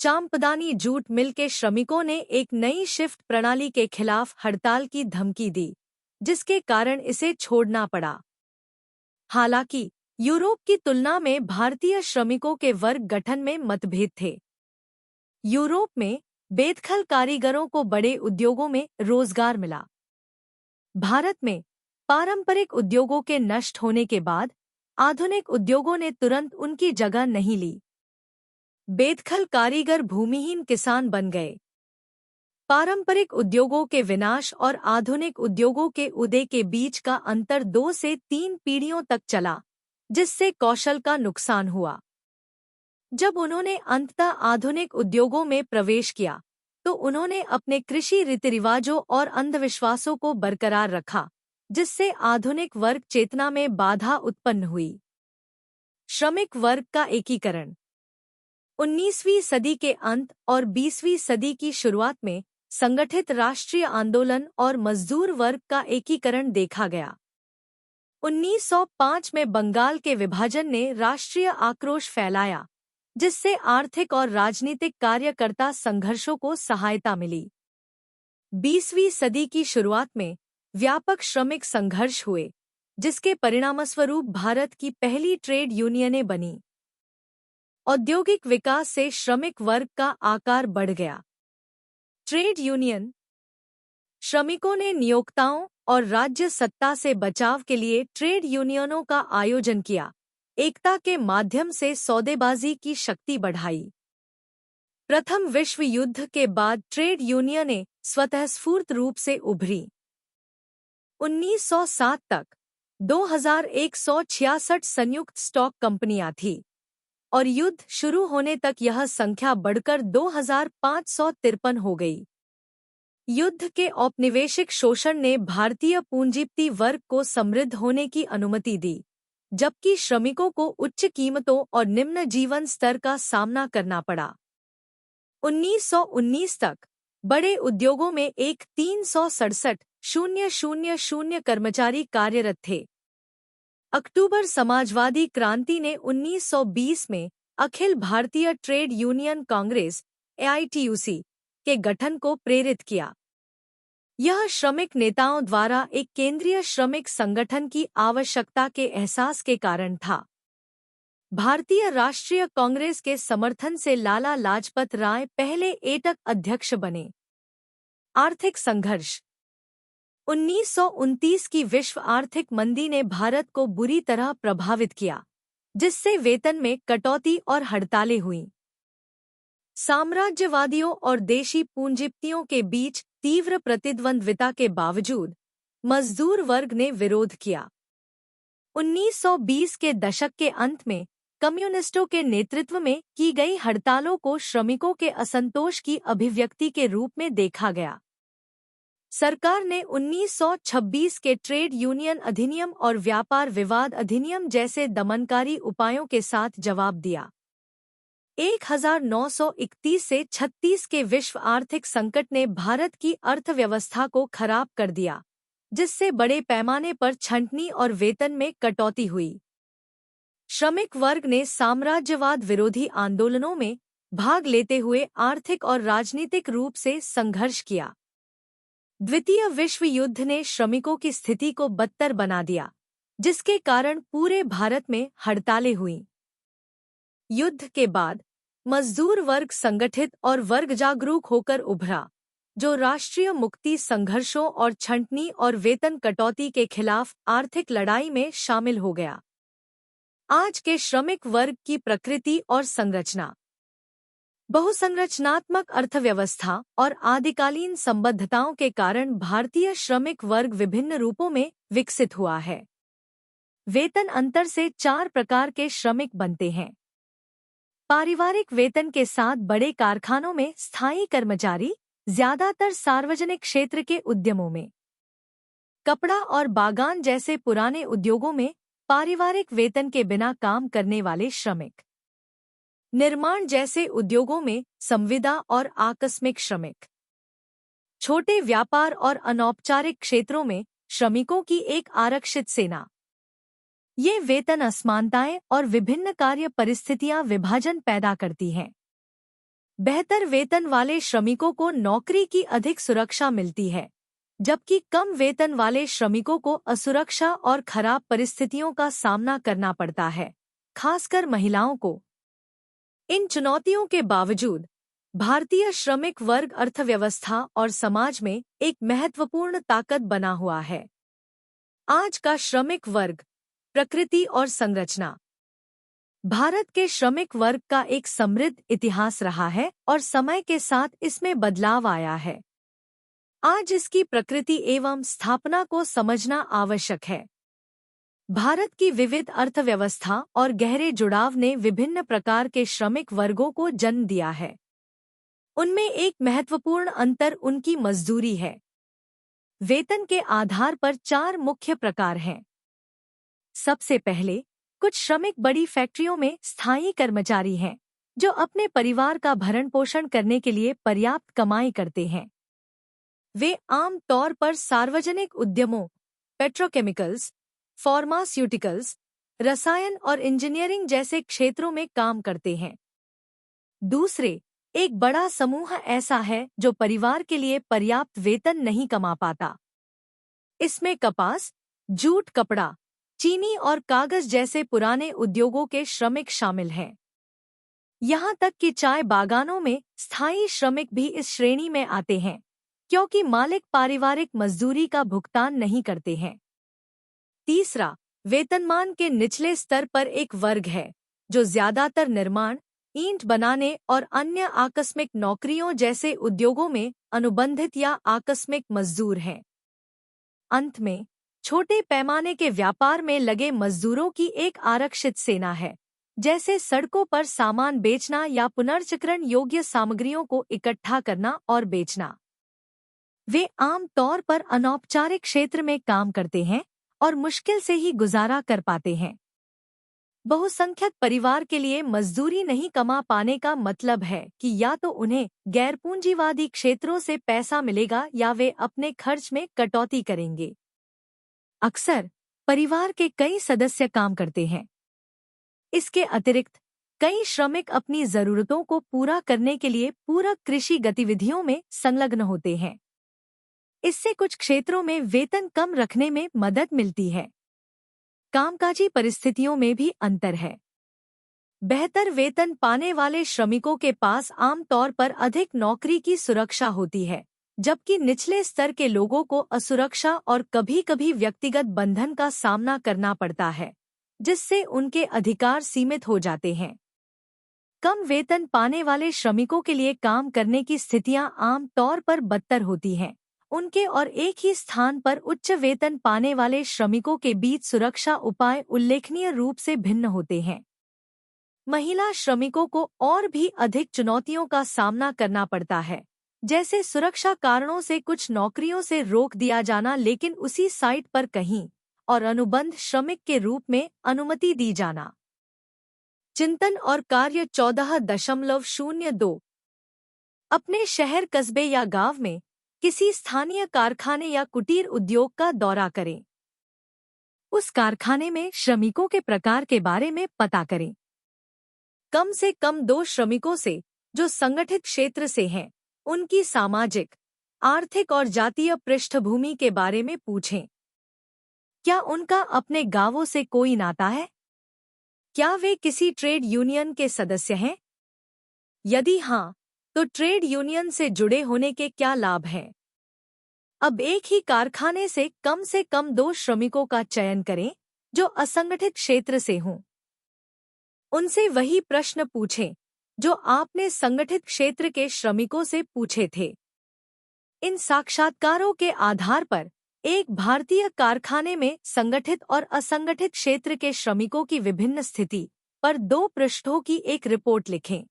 चांपदानी जूट मिल के श्रमिकों ने एक नई शिफ्ट प्रणाली के खिलाफ हड़ताल की धमकी दी, जिसके कारण इसे छोड़ना पड़ा। हालांकि यूरोप की तुलना में भारतीय श्रमिकों के वर्ग गठन में मतभेद थे। यूरोप में बेदखल कारीगरों को बड़े उद्योगों में रोजगार मिला। भारत में पारंपरिक उद्योगों के नष्ट होने के बाद आधुनिक उद्योगों ने तुरंत उनकी जगह नहीं ली। बेदखल कारीगर भूमिहीन किसान बन गए। पारंपरिक उद्योगों के विनाश और आधुनिक उद्योगों के उदय के बीच का अंतर 2 से 3 पीढ़ियों तक चला, जिससे कौशल का नुकसान हुआ। जब उन्होंने अंततः आधुनिक उद्योगों में प्रवेश किया, तो उन्होंने अपने कृषि रीतिरिवाजों और अंधविश्वासों को बरकरार रखा, जिससे आधुनिक वर्ग चेतना में बाधा उत्पन्न हुई। श्रमिक वर्ग का एकीकरण। 19वीं सदी के अंत और 20वीं सदी की शुरुआत में संगठित राष्ट्रीय आंदोलन और मजदूर वर्ग का एकीकरण देखा गया। 1905 में बंगाल के विभाजन ने राष्ट्रीय आक्रोश फैलाया, जिससे आर्थिक और राजनीतिक कार्यकर्ता संघर्षों को सहायता मिली। 20वीं सदी की शुरुआत में व्यापक श्रमिक संघर्ष हुए, जिसके परिणामस्वरूप भारत की पहली ट्रेड यूनियनें बनी। औद्योगिक विकास से श्रमिक वर्ग का आकार बढ़ गया। Trade union. श्रमिकों ने नियोक्ताओं और राज्य सत्ता से बचाव के लिए ट्रेड यूनियनों का आयोजन किया, एकता के माध्यम से सौदेबाजी की शक्ति बढ़ाई। प्रथम विश्व युद्ध के बाद ट्रेड यूनियनें स्वतःस्फूर्त रूप से उभरी। 1907 तक 2166 संयुक्त स्टॉक कंपनियां थीं और युद्ध शुरू होने तक यह संख्या बढ़कर 2553 हो गई। युद्ध के औपनिवेशिक शोषण ने भारतीय पूंजीपति वर्ग को समृद्ध होने की अनुमति दी, जबकि श्रमिकों को उच्च कीमतों और निम्न जीवन स्तर का सामना करना पड़ा। 1919 तक बड़े उद्योगों में 367,000 कर्मचारी कार्यरत थे। अक्टूबर समाजवादी क्रांति ने 1920 में Akhil Bharatiya trade union Congress (AITUC) के गठन को प्रेरित किया। यह श्रमिक नेताओं द्वारा एक केंद्रीय श्रमिक संगठन की आवश्यकता के एहसास के कारण था। भारतीय राष्ट्रीय कांग्रेस के समर्थन से लाला लाजपत राय पहले एटक अध्यक्ष बने। आर्थिक संघर्ष। 1929 की विश्व आर्थिक मंदी ने भारत को बुरी तरह प्रभावित किया, जिससे वेतन में कटौती और हड़तालें हुईं। साम्राज्यवादियों और देशी पूंजीपतियों के बीच तीव्र प्रतिद्वंद्विता के बावजूद मजदूर वर्ग ने विरोध किया। 1920 के दशक के अंत में कम्युनिस्टों के नेतृत्व में की गई हड़तालों को श्रमिकों के असंतोष की अभिव्यक्ति के रूप में देखा गया। सरकार ने 1926 के ट्रेड यूनियन अधिनियम और व्यापार विवाद अधिनियम जैसे दमनकारी उपायों के साथ जवाब दिया। 1931 से 36 के विश्व आर्थिक संकट ने भारत की अर्थव्यवस्था को खराब कर दिया, जिससे बड़े पैमाने पर छंटनी और वेतन में कटौती हुई। श्रमिक वर्ग ने साम्राज्यवाद विरोधी आंदोलनों में भाग लेते हुए आर्थिक और राजनीतिक रूप से संघर्ष किया। द्वितीय विश्व युद्ध ने श्रमिकों की स्थिति को बदतर बना दिया, जिसके कारण पूरे भारत में हड़तालें हुईं। युद्ध के बाद मजदूर वर्ग संगठित और वर्ग जागरूक होकर उभरा, जो राष्ट्रीय मुक्ति संघर्षों और छंटनी और वेतन कटौती के खिलाफ आर्थिक लड़ाई में शामिल हो गया। आज के श्रमिक वर्ग की प्रकृति और संरचना। बहुसंरचनात्मक अर्थव्यवस्था और आदिकालीन संबद्धताओं के कारण भारतीय श्रमिक वर्ग विभिन्न रूपों में विकसित हुआ है। वेतन अंतर से 4 प्रकार के श्रमिक बनते हैं। पारिवारिक वेतन के साथ बड़े कारखानों में स्थायी कर्मचारी, ज्यादातर सार्वजनिक क्षेत्र के उद्यमों में। कपड़ा और बागान जैसे पुराने उद्योगों में पारिवारिक वेतन के बिना काम करने वाले श्रमिक। निर्माण जैसे उद्योगों में संविदा और आकस्मिक श्रमिक। छोटे व्यापार और अनौपचारिक क्षेत्रों में श्रमिकों की एक आरक्षित सेना। ये वेतन असमानताएं और विभिन्न कार्य परिस्थितियां विभाजन पैदा करती हैं। बेहतर वेतन वाले श्रमिकों को नौकरी की अधिक सुरक्षा मिलती है, जबकि कम वेतन वाले श्रमिकों को असुरक्षा और खराब परिस्थितियों का सामना करना पड़ता है, खासकर महिलाओं को। इन चुनौतियों के बावजूद भारतीय श्रमिक वर्ग अर्थव्यवस्था और समाज में एक महत्वपूर्ण ताकत बना हुआ है। आज का श्रमिक वर्ग, प्रकृति और संरचना। भारत के श्रमिक वर्ग का एक समृद्ध इतिहास रहा है और समय के साथ इसमें बदलाव आया है। आज इसकी प्रकृति एवं स्थापना को समझना आवश्यक है। भारत की विविध अर्थव्यवस्था और गहरे जुड़ाव ने विभिन्न प्रकार के श्रमिक वर्गों को जन्म दिया है। उनमें एक महत्वपूर्ण अंतर उनकी मजदूरी है। वेतन के आधार पर 4 मुख्य प्रकार हैं। सबसे पहले, कुछ श्रमिक बड़ी फैक्ट्रियों में स्थायी कर्मचारी हैं, जो अपने परिवार का भरण पोषण करने के लिए पर्याप्त कमाई करते हैं। वे आम तौर पर सार्वजनिक उद्यमों, पेट्रोकेमिकल्स, फार्मास्यूटिकल्स, रसायन और इंजीनियरिंग जैसे क्षेत्रों में काम करते हैं। दूसरे, एक बड़ा समूह ऐसा है जो परिवार के लिए पर्याप्त वेतन नहीं कमा पाता। इसमें कपास, जूट कपड़ा, चीनी और कागज जैसे पुराने उद्योगों के श्रमिक शामिल हैं। यहाँ तक कि चाय बागानों में स्थायी श्रमिक भी इस श्रेणी में आते हैं, क्योंकि मालिक पारिवारिक मजदूरी का भुगतान नहीं करते हैं। तीसरा, वेतनमान के निचले स्तर पर एक वर्ग है, जो ज्यादातर निर्माण, ईंट बनाने और अन्य आकस्मिक नौकरियों जैसे उद्योगों में अनुबंधित या आकस्मिक मजदूर हैं। अंत में, छोटे पैमाने के व्यापार में लगे मजदूरों की एक आरक्षित सेना है, जैसे सड़कों पर सामान बेचना या पुनर्चक्रण योग्य सामग्रियों को इकट्ठा करना और बेचना। वे आम तौर पर अनौपचारिक क्षेत्र में काम करते हैं और मुश्किल से ही गुजारा कर पाते हैं। बहुसंख्यक परिवार के लिए मजदूरी नहीं कमा पाने का मतलब है कि या तो उन्हें गैरपूंजीवादी क्षेत्रों से पैसा मिलेगा या वे अपने खर्च में कटौती करेंगे। अक्सर परिवार के कई सदस्य काम करते हैं। इसके अतिरिक्त कई श्रमिक अपनी जरूरतों को पूरा करने के लिए पूरक कृषि गतिविधियों में संलग्न होते हैं। इससे कुछ क्षेत्रों में वेतन कम रखने में मदद मिलती है। कामकाजी परिस्थितियों में भी अंतर है। बेहतर वेतन पाने वाले श्रमिकों के पास आमतौर पर अधिक नौकरी की सुरक्षा होती है, जबकि निचले स्तर के लोगों को असुरक्षा और कभी-कभी व्यक्तिगत बंधन का सामना करना पड़ता है, जिससे उनके अधिकार सीमित हो जाते हैं। कम वेतन पाने वाले श्रमिकों के लिए काम करने की स्थितियां आम तौर पर बदतर होती हैं। उनके और एक ही स्थान पर उच्च वेतन पाने वाले श्रमिकों के बीच सुरक्षा उपाय उल्लेखनीय रूप से भिन्न होते हैं। महिला श्रमिकों को और भी अधिक चुनौतियों का सामना करना पड़ता है, जैसे सुरक्षा कारणों से कुछ नौकरियों से रोक दिया जाना लेकिन उसी साइट पर कहीं और अनुबंध श्रमिक के रूप में अनुमति दी जाना। चिंतन और कार्य 14.02 अपने शहर, कस्बे या गांव में किसी स्थानीय कारखाने या कुटीर उद्योग का दौरा करें। उस कारखाने में श्रमिकों के प्रकार के बारे में पता करें। कम से कम 2 श्रमिकों से जो संगठित क्षेत्र से हैं, उनकी सामाजिक, आर्थिक और जातीय पृष्ठभूमि के बारे में पूछें। क्या उनका अपने गांवों से कोई नाता है? क्या वे किसी ट्रेड यूनियन के सदस्य हैं? यदि हाँ, तो ट्रेड यूनियन से जुड़े होने के क्या लाभ हैं? अब एक ही कारखाने से कम 2 श्रमिकों का चयन करें जो असंगठित क्षेत्र से हों। उनसे वही प्रश्न पूछें जो आपने संगठित क्षेत्र के श्रमिकों से पूछे थे। इन साक्षात्कारों के आधार पर एक भारतीय कारखाने में संगठित और असंगठित क्षेत्र के श्रमिकों की विभिन्न स्थिति पर 2 पृष्ठों की एक रिपोर्ट लिखें।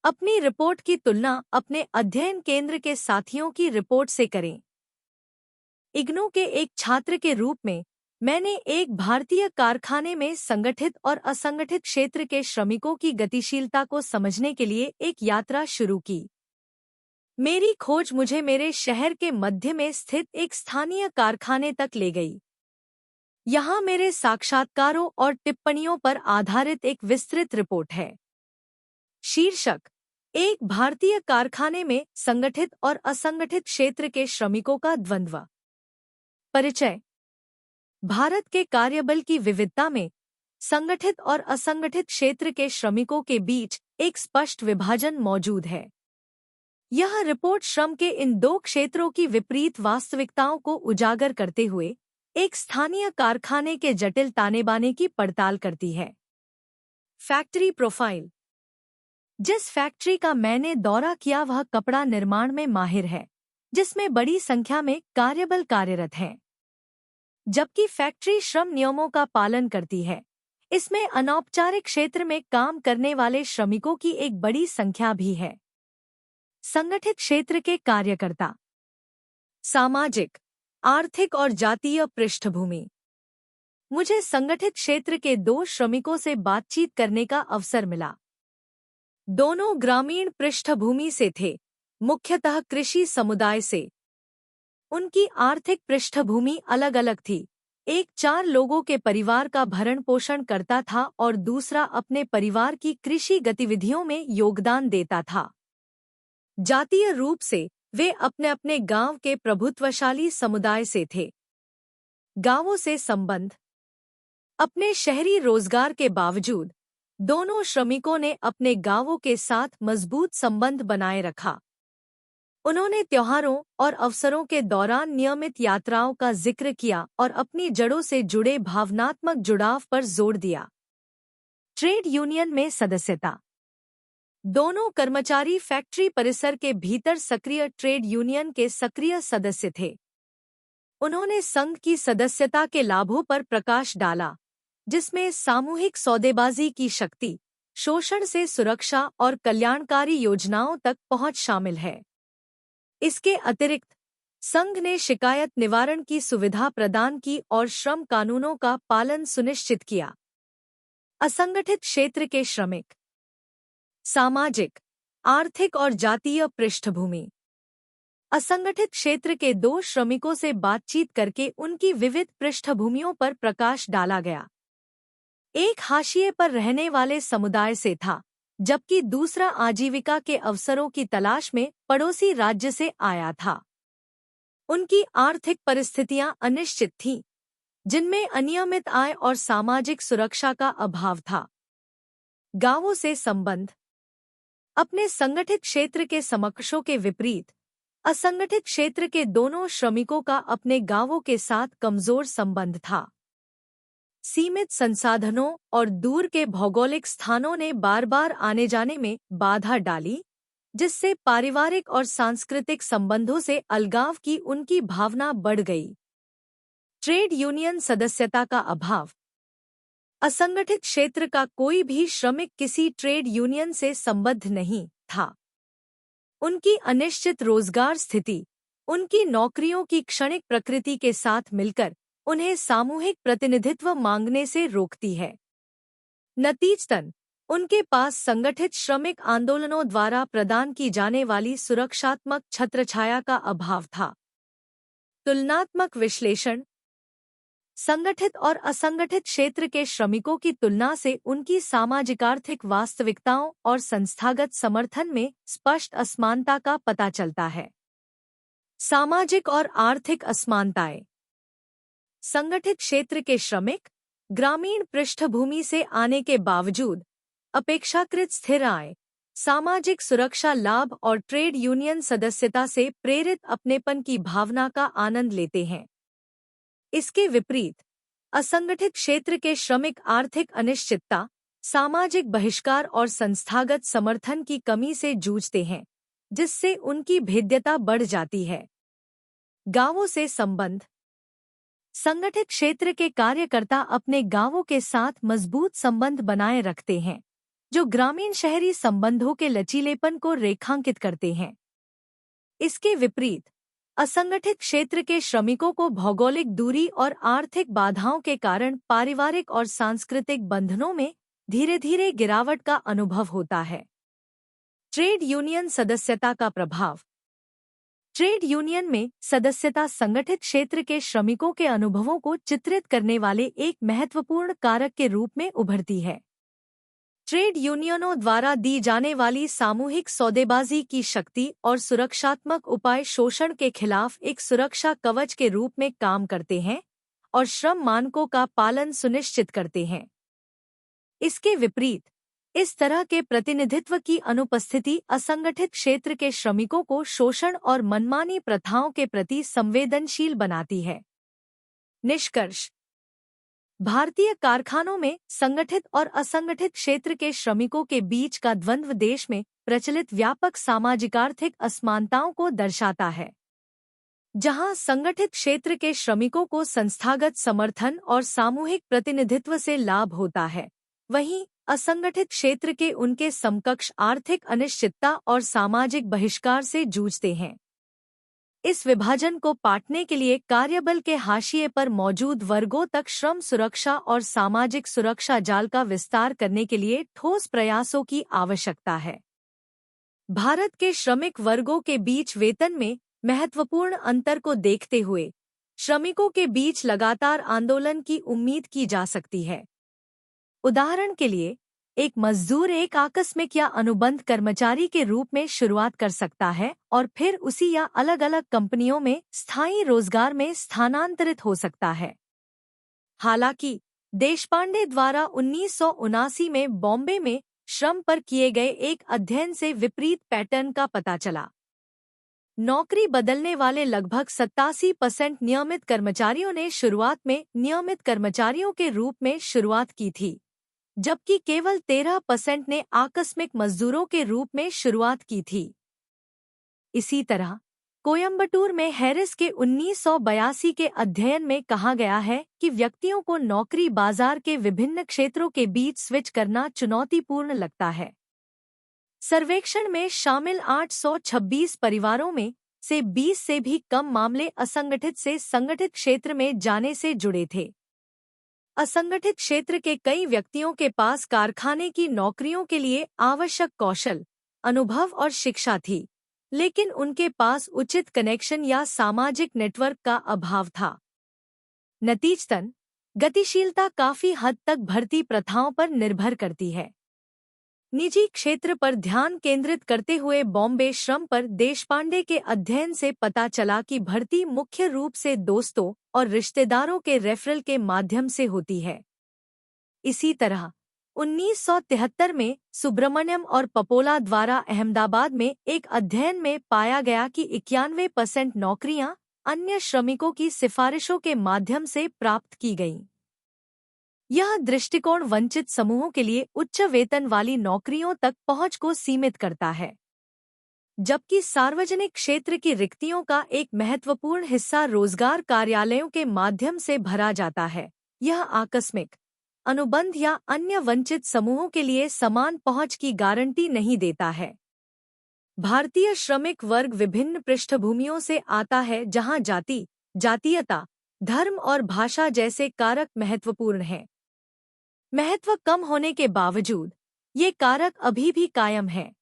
अपनी रिपोर्ट की तुलना अपने अध्ययन केंद्र के साथियों की रिपोर्ट से करें। इग्नू के एक छात्र के रूप में मैंने एक भारतीय कारखाने में संगठित और असंगठित क्षेत्र के श्रमिकों की गतिशीलता को समझने के लिए एक यात्रा शुरू की। मेरी खोज मुझे मेरे शहर के मध्य में स्थित एक स्थानीय कारखाने तक ले गई। यहाँ मेरे साक्षात्कारों और टिप्पणियों पर आधारित एक विस्तृत रिपोर्ट है। शीर्षक: एक भारतीय कारखाने में संगठित और असंगठित क्षेत्र के श्रमिकों का द्वंद्व। परिचय: भारत के कार्यबल की विविधता में संगठित और असंगठित क्षेत्र के श्रमिकों के बीच एक स्पष्ट विभाजन मौजूद है। यह रिपोर्ट श्रम के इन 2 क्षेत्रों की विपरीत वास्तविकताओं को उजागर करते हुए एक स्थानीय कारखाने के जटिल तानेबाने की पड़ताल करती है। फैक्ट्री प्रोफाइल: जिस फैक्ट्री का मैंने दौरा किया वह कपड़ा निर्माण में माहिर है, जिसमें बड़ी संख्या में कार्यबल कार्यरत हैं। जबकि फैक्ट्री श्रम नियमों का पालन करती है, इसमें अनौपचारिक क्षेत्र में काम करने वाले श्रमिकों की एक बड़ी संख्या भी है। संगठित क्षेत्र के कार्यकर्ता: सामाजिक, आर्थिक और जातीय पृष्ठभूमि: मुझे संगठित क्षेत्र के 2 श्रमिकों से बातचीत करने का अवसर मिला। दोनों ग्रामीण पृष्ठभूमि से थे, मुख्यतः कृषि समुदाय से। उनकी आर्थिक पृष्ठभूमि अलग-अलग थी। एक 4 लोगों के परिवार का भरण पोषण करता था और दूसरा अपने परिवार की कृषि गतिविधियों में योगदान देता था। जातीय रूप से वे अपने अपने गांव के प्रभुत्वशाली समुदाय से थे। गांवों से संबंध: अपने शहरी रोजगार के बावजूद दोनों श्रमिकों ने अपने गांवों के साथ मजबूत संबंध बनाए रखा। उन्होंने त्योहारों और अवसरों के दौरान नियमित यात्राओं का जिक्र किया और अपनी जड़ों से जुड़े भावनात्मक जुड़ाव पर जोर दिया। ट्रेड यूनियन में सदस्यता। दोनों कर्मचारी फैक्ट्री परिसर के भीतर सक्रिय ट्रेड यूनियन के सक्रिय सदस्य थे। उन्होंने संघ की सदस्यता के लाभों पर प्रकाश डाला, जिसमें सामूहिक सौदेबाजी की शक्ति, शोषण से सुरक्षा और कल्याणकारी योजनाओं तक पहुंच शामिल है। इसके अतिरिक्त संघ ने शिकायत निवारण की सुविधा प्रदान की और श्रम कानूनों का पालन सुनिश्चित किया। असंगठित क्षेत्र के श्रमिक। सामाजिक, आर्थिक और जातीय पृष्ठभूमि। असंगठित क्षेत्र के दो श्रमिकों से बातचीत करके उनकी विविध पृष्ठभूमियों पर प्रकाश डाला गया। एक हाशिए पर रहने वाले समुदाय से था, जबकि दूसरा आजीविका के अवसरों की तलाश में पड़ोसी राज्य से आया था। उनकी आर्थिक परिस्थितियां अनिश्चित थीं, जिनमें अनियमित आय और सामाजिक सुरक्षा का अभाव था। गांवों से संबंध। अपने संगठित क्षेत्र के समकक्षों के विपरीत, असंगठित क्षेत्र के दोनों श्रमिकों का अपने गांवों के साथ कमजोर संबंध था। सीमित संसाधनों और दूर के भौगोलिक स्थानों ने बार-बार आने जाने में बाधा डाली, जिससे पारिवारिक और सांस्कृतिक संबंधों से अलगाव की उनकी भावना बढ़ गई। ट्रेड यूनियन सदस्यता का अभाव। असंगठित क्षेत्र का कोई भी श्रमिक किसी ट्रेड यूनियन से संबद्ध नहीं था। उनकी अनिश्चित रोजगार स्थिति, उनकी नौकरियों की क्षणिक प्रकृति के साथ मिलकर उन्हें सामूहिक प्रतिनिधित्व मांगने से रोकती है। नतीजतन, उनके पास संगठित श्रमिक आंदोलनों द्वारा प्रदान की जाने वाली सुरक्षात्मक छत्रछाया का अभाव था। तुलनात्मक विश्लेषण। संगठित और असंगठित क्षेत्र के श्रमिकों की तुलना से उनकी सामाजिक-आर्थिक वास्तविकताओं और संस्थागत समर्थन में स्पष्ट असमानता का पता चलता है। सामाजिक और आर्थिक असमानताएं। संगठित क्षेत्र के श्रमिक ग्रामीण पृष्ठभूमि से आने के बावजूद अपेक्षाकृत स्थिर आय, सामाजिक सुरक्षा लाभ और ट्रेड यूनियन सदस्यता से प्रेरित अपनेपन की भावना का आनंद लेते हैं। इसके विपरीत, असंगठित क्षेत्र के श्रमिक आर्थिक अनिश्चितता, सामाजिक बहिष्कार और संस्थागत समर्थन की कमी से जूझते हैं, जिससे उनकी भेद्यता बढ़ जाती है। गांवों से संबंध। संगठित क्षेत्र के कार्यकर्ता अपने गांवों के साथ मजबूत संबंध बनाए रखते हैं, जो ग्रामीण शहरी संबंधों के लचीलेपन को रेखांकित करते हैं। इसके विपरीत, असंगठित क्षेत्र के श्रमिकों को भौगोलिक दूरी और आर्थिक बाधाओं के कारण पारिवारिक और सांस्कृतिक बंधनों में धीरे-धीरे गिरावट का अनुभव होता है। ट्रेड यूनियन सदस्यता का प्रभाव। ट्रेड यूनियन में सदस्यता संगठित क्षेत्र के श्रमिकों के अनुभवों को चित्रित करने वाले एक महत्वपूर्ण कारक के रूप में उभरती है। ट्रेड यूनियनों द्वारा दी जाने वाली सामूहिक सौदेबाजी की शक्ति और सुरक्षात्मक उपाय शोषण के खिलाफ एक सुरक्षा कवच के रूप में काम करते हैं और श्रम मानकों का पालन सुनिश्चित करते हैं। इसके विपरीत, इस तरह के प्रतिनिधित्व की अनुपस्थिति असंगठित क्षेत्र के श्रमिकों को शोषण और मनमानी प्रथाओं के प्रति संवेदनशील बनाती है। निष्कर्ष। भारतीय कारखानों में संगठित और असंगठित क्षेत्र के श्रमिकों के बीच का द्वंद्व देश में प्रचलित व्यापक सामाजिक-आर्थिक असमानताओं को दर्शाता है। जहां संगठित क्षेत्र के श्रमिकों को संस्थागत समर्थन और सामूहिक प्रतिनिधित्व से लाभ होता है, वहीं असंगठित क्षेत्र के उनके समकक्ष आर्थिक अनिश्चितता और सामाजिक बहिष्कार से जूझते हैं। इस विभाजन को पाटने के लिए कार्यबल के हाशिए पर मौजूद वर्गों तक श्रम सुरक्षा और सामाजिक सुरक्षा जाल का विस्तार करने के लिए ठोस प्रयासों की आवश्यकता है। भारत के श्रमिक वर्गों के बीच वेतन में महत्वपूर्ण अंतर को देखते हुए श्रमिकों के बीच लगातार आंदोलन की उम्मीद की जा सकती है। उदाहरण के लिए, एक मजदूर एक आकस्मिक या अनुबंध कर्मचारी के रूप में शुरुआत कर सकता है और फिर उसी या अलग-अलग कंपनियों में स्थायी रोजगार में स्थानांतरित हो सकता है। हालांकि, देशपांडे द्वारा 1979 में बॉम्बे में श्रम पर किए गए एक अध्ययन से विपरीत पैटर्न का पता चला। नौकरी बदलने वाले लगभग 87% नियमित कर्मचारियों ने शुरुआत में नियमित कर्मचारियों के रूप में शुरुआत की थी, जबकि केवल 13% ने आकस्मिक मजदूरों के रूप में शुरुआत की थी। इसी तरह कोयम्बटूर में हैरिस के 1982 के अध्ययन में कहा गया है कि व्यक्तियों को नौकरी बाजार के विभिन्न क्षेत्रों के बीच स्विच करना चुनौतीपूर्ण लगता है। सर्वेक्षण में शामिल 826 परिवारों में से 20 से भी कम मामले असंगठित से संगठित क्षेत्र में जाने से जुड़े थे। असंगठित क्षेत्र के कई व्यक्तियों के पास कारखाने की नौकरियों के लिए आवश्यक कौशल, अनुभव और शिक्षा थी, लेकिन उनके पास उचित कनेक्शन या सामाजिक नेटवर्क का अभाव था। नतीजतन, गतिशीलता काफी हद तक भर्ती प्रथाओं पर निर्भर करती है। निजी क्षेत्र पर ध्यान केंद्रित करते हुए बॉम्बे श्रम पर देशपांडे के अध्ययन से पता चला कि भर्ती मुख्य रूप से दोस्तों और रिश्तेदारों के रेफरल के माध्यम से होती है। इसी तरह 1973 में सुब्रमण्यम और पपोला द्वारा अहमदाबाद में एक अध्ययन में पाया गया कि 91% नौकरियां अन्य श्रमिकों की सिफारिशों के माध्यम से प्राप्त की गईं। यह दृष्टिकोण वंचित समूहों के लिए उच्च वेतन वाली नौकरियों तक पहुंच को सीमित करता है, जबकि सार्वजनिक क्षेत्र की रिक्तियों का एक महत्वपूर्ण हिस्सा रोजगार कार्यालयों के माध्यम से भरा जाता है। यह आकस्मिक अनुबंध या अन्य वंचित समूहों के लिए समान पहुंच की गारंटी नहीं देता है। भारतीय श्रमिक वर्ग विभिन्न पृष्ठभूमियों से आता है, जहां जाति, जातीयता, धर्म और भाषा जैसे कारक महत्वपूर्ण हैं। महत्व कम होने के बावजूद ये कारक अभी भी कायम हैं।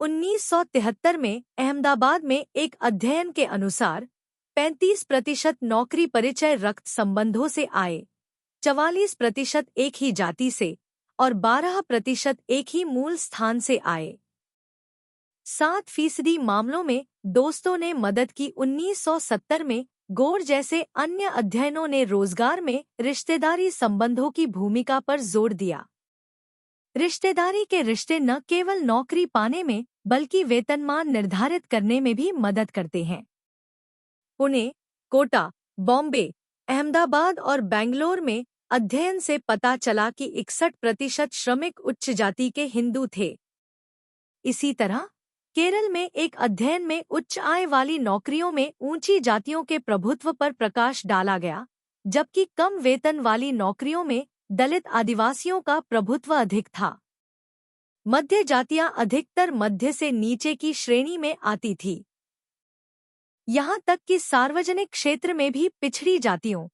1973 में अहमदाबाद में एक अध्ययन के अनुसार 35% नौकरी परिचय रक्त संबंधों से आए, 44% एक ही जाति से और 12% एक ही मूल स्थान से आए। 7% मामलों में दोस्तों ने मदद की। 1970 में गौर जैसे अन्य अध्ययनों ने रोजगार में रिश्तेदारी संबंधों की भूमिका पर जोर दिया। रिश्तेदारी के रिश्ते न केवल नौकरी पाने में बल्कि वेतनमान निर्धारित करने में भी मदद करते हैं। पुणे, कोटा, बॉम्बे, अहमदाबाद और बेंगलोर में अध्ययन से पता चला कि 61% श्रमिक उच्च जाति के हिंदू थे। इसी तरह केरल में एक अध्ययन में उच्च आय वाली नौकरियों में ऊंची जातियों के प्रभुत्व पर प्रकाश डाला गया, जबकि कम वेतन वाली नौकरियों में दलित आदिवासियों का प्रभुत्व अधिक था। मध्य जातियां अधिकतर मध्य से नीचे की श्रेणी में आती थी। यहाँ तक कि सार्वजनिक क्षेत्र में भी पिछड़ी जातियों,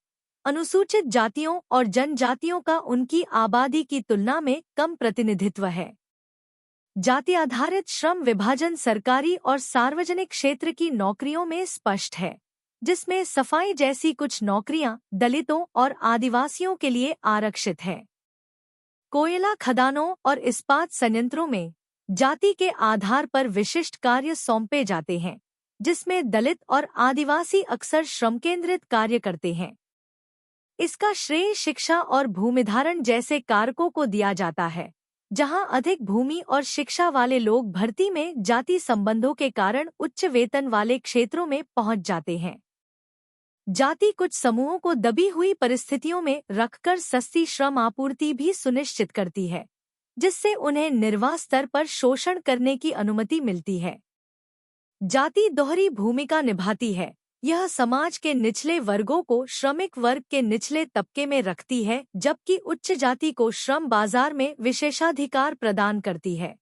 अनुसूचित जातियों और जनजातियों का उनकी आबादी की तुलना में कम प्रतिनिधित्व है। जाति आधारित श्रम विभाजन सरकारी और सार्वजनिक क्षेत्र की नौकरियों में स्पष्ट है, जिसमें सफाई जैसी कुछ नौकरियां दलितों और आदिवासियों के लिए आरक्षित है। कोयला खदानों और इस्पात संयंत्रों में जाति के आधार पर विशिष्ट कार्य सौंपे जाते हैं, जिसमें दलित और आदिवासी अक्सर श्रम केंद्रित कार्य करते हैं। इसका श्रेय शिक्षा और भूमिधारण जैसे कारकों को दिया जाता है, जहां अधिक भूमि और शिक्षा वाले लोग भर्ती में जाति संबंधों के कारण उच्च वेतन वाले क्षेत्रों में पहुंच जाते हैं। जाति कुछ समूहों को दबी हुई परिस्थितियों में रखकर सस्ती श्रम आपूर्ति भी सुनिश्चित करती है, जिससे उन्हें निर्वाह स्तर पर शोषण करने की अनुमति मिलती है। जाति दोहरी भूमिका निभाती है। यह समाज के निचले वर्गों को श्रमिक वर्ग के निचले तबके में रखती है, जबकि उच्च जाति को श्रम बाजार में विशेषाधिकार प्रदान करती है।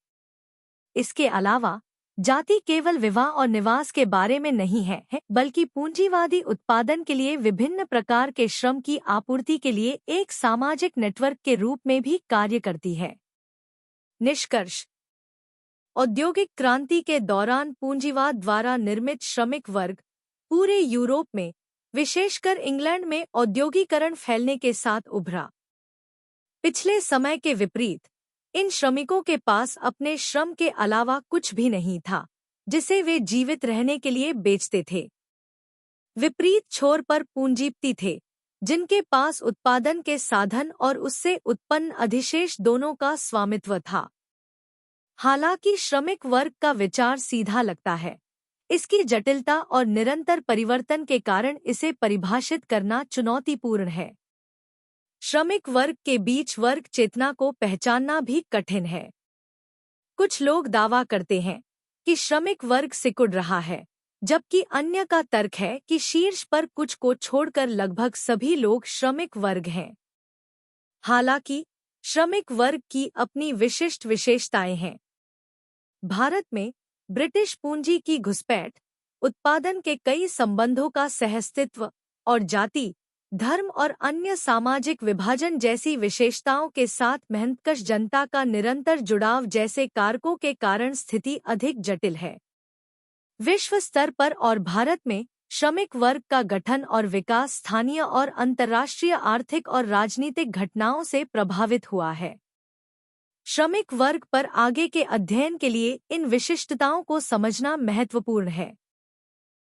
इसके अलावा जाति केवल विवाह और निवास के बारे में नहीं है, बल्कि पूंजीवादी उत्पादन के लिए विभिन्न प्रकार के श्रम की आपूर्ति के लिए एक सामाजिक नेटवर्क के रूप में भी कार्य करती है। निष्कर्ष: औद्योगिक क्रांति के दौरान पूंजीवाद द्वारा निर्मित श्रमिक वर्ग पूरे यूरोप में, विशेषकर इंग्लैंड में औद्योगिकरण फैलने के साथ उभरा। पिछले समय के विपरीत इन श्रमिकों के पास अपने श्रम के अलावा कुछ भी नहीं था, जिसे वे जीवित रहने के लिए बेचते थे। विपरीत छोर पर पूंजीपति थे, जिनके पास उत्पादन के साधन और उससे उत्पन्न अधिशेष दोनों का स्वामित्व था। हालांकि श्रमिक वर्ग का विचार सीधा लगता है, इसकी जटिलता और निरंतर परिवर्तन के कारण इसे परिभाषित करना चुनौतीपूर्ण है। श्रमिक वर्ग के बीच वर्ग चेतना को पहचानना भी कठिन है। कुछ लोग दावा करते हैं कि श्रमिक वर्ग सिकुड़ रहा है, जबकि अन्य का तर्क है कि शीर्ष पर कुछ को छोड़कर लगभग सभी लोग श्रमिक वर्ग हैं। हालांकि श्रमिक वर्ग की अपनी विशिष्ट विशेषताएं हैं। भारत में ब्रिटिश पूंजी की घुसपैठ, उत्पादन के कई संबंधों का सहअस्तित्व और जाति, धर्म और अन्य सामाजिक विभाजन जैसी विशेषताओं के साथ मेहनतकश जनता का निरंतर जुड़ाव जैसे कारकों के कारण स्थिति अधिक जटिल है। विश्व स्तर पर और भारत में श्रमिक वर्ग का गठन और विकास स्थानीय और अंतर्राष्ट्रीय आर्थिक और राजनीतिक घटनाओं से प्रभावित हुआ है। श्रमिक वर्ग पर आगे के अध्ययन के लिए इन विशिष्टताओं को समझना महत्वपूर्ण है।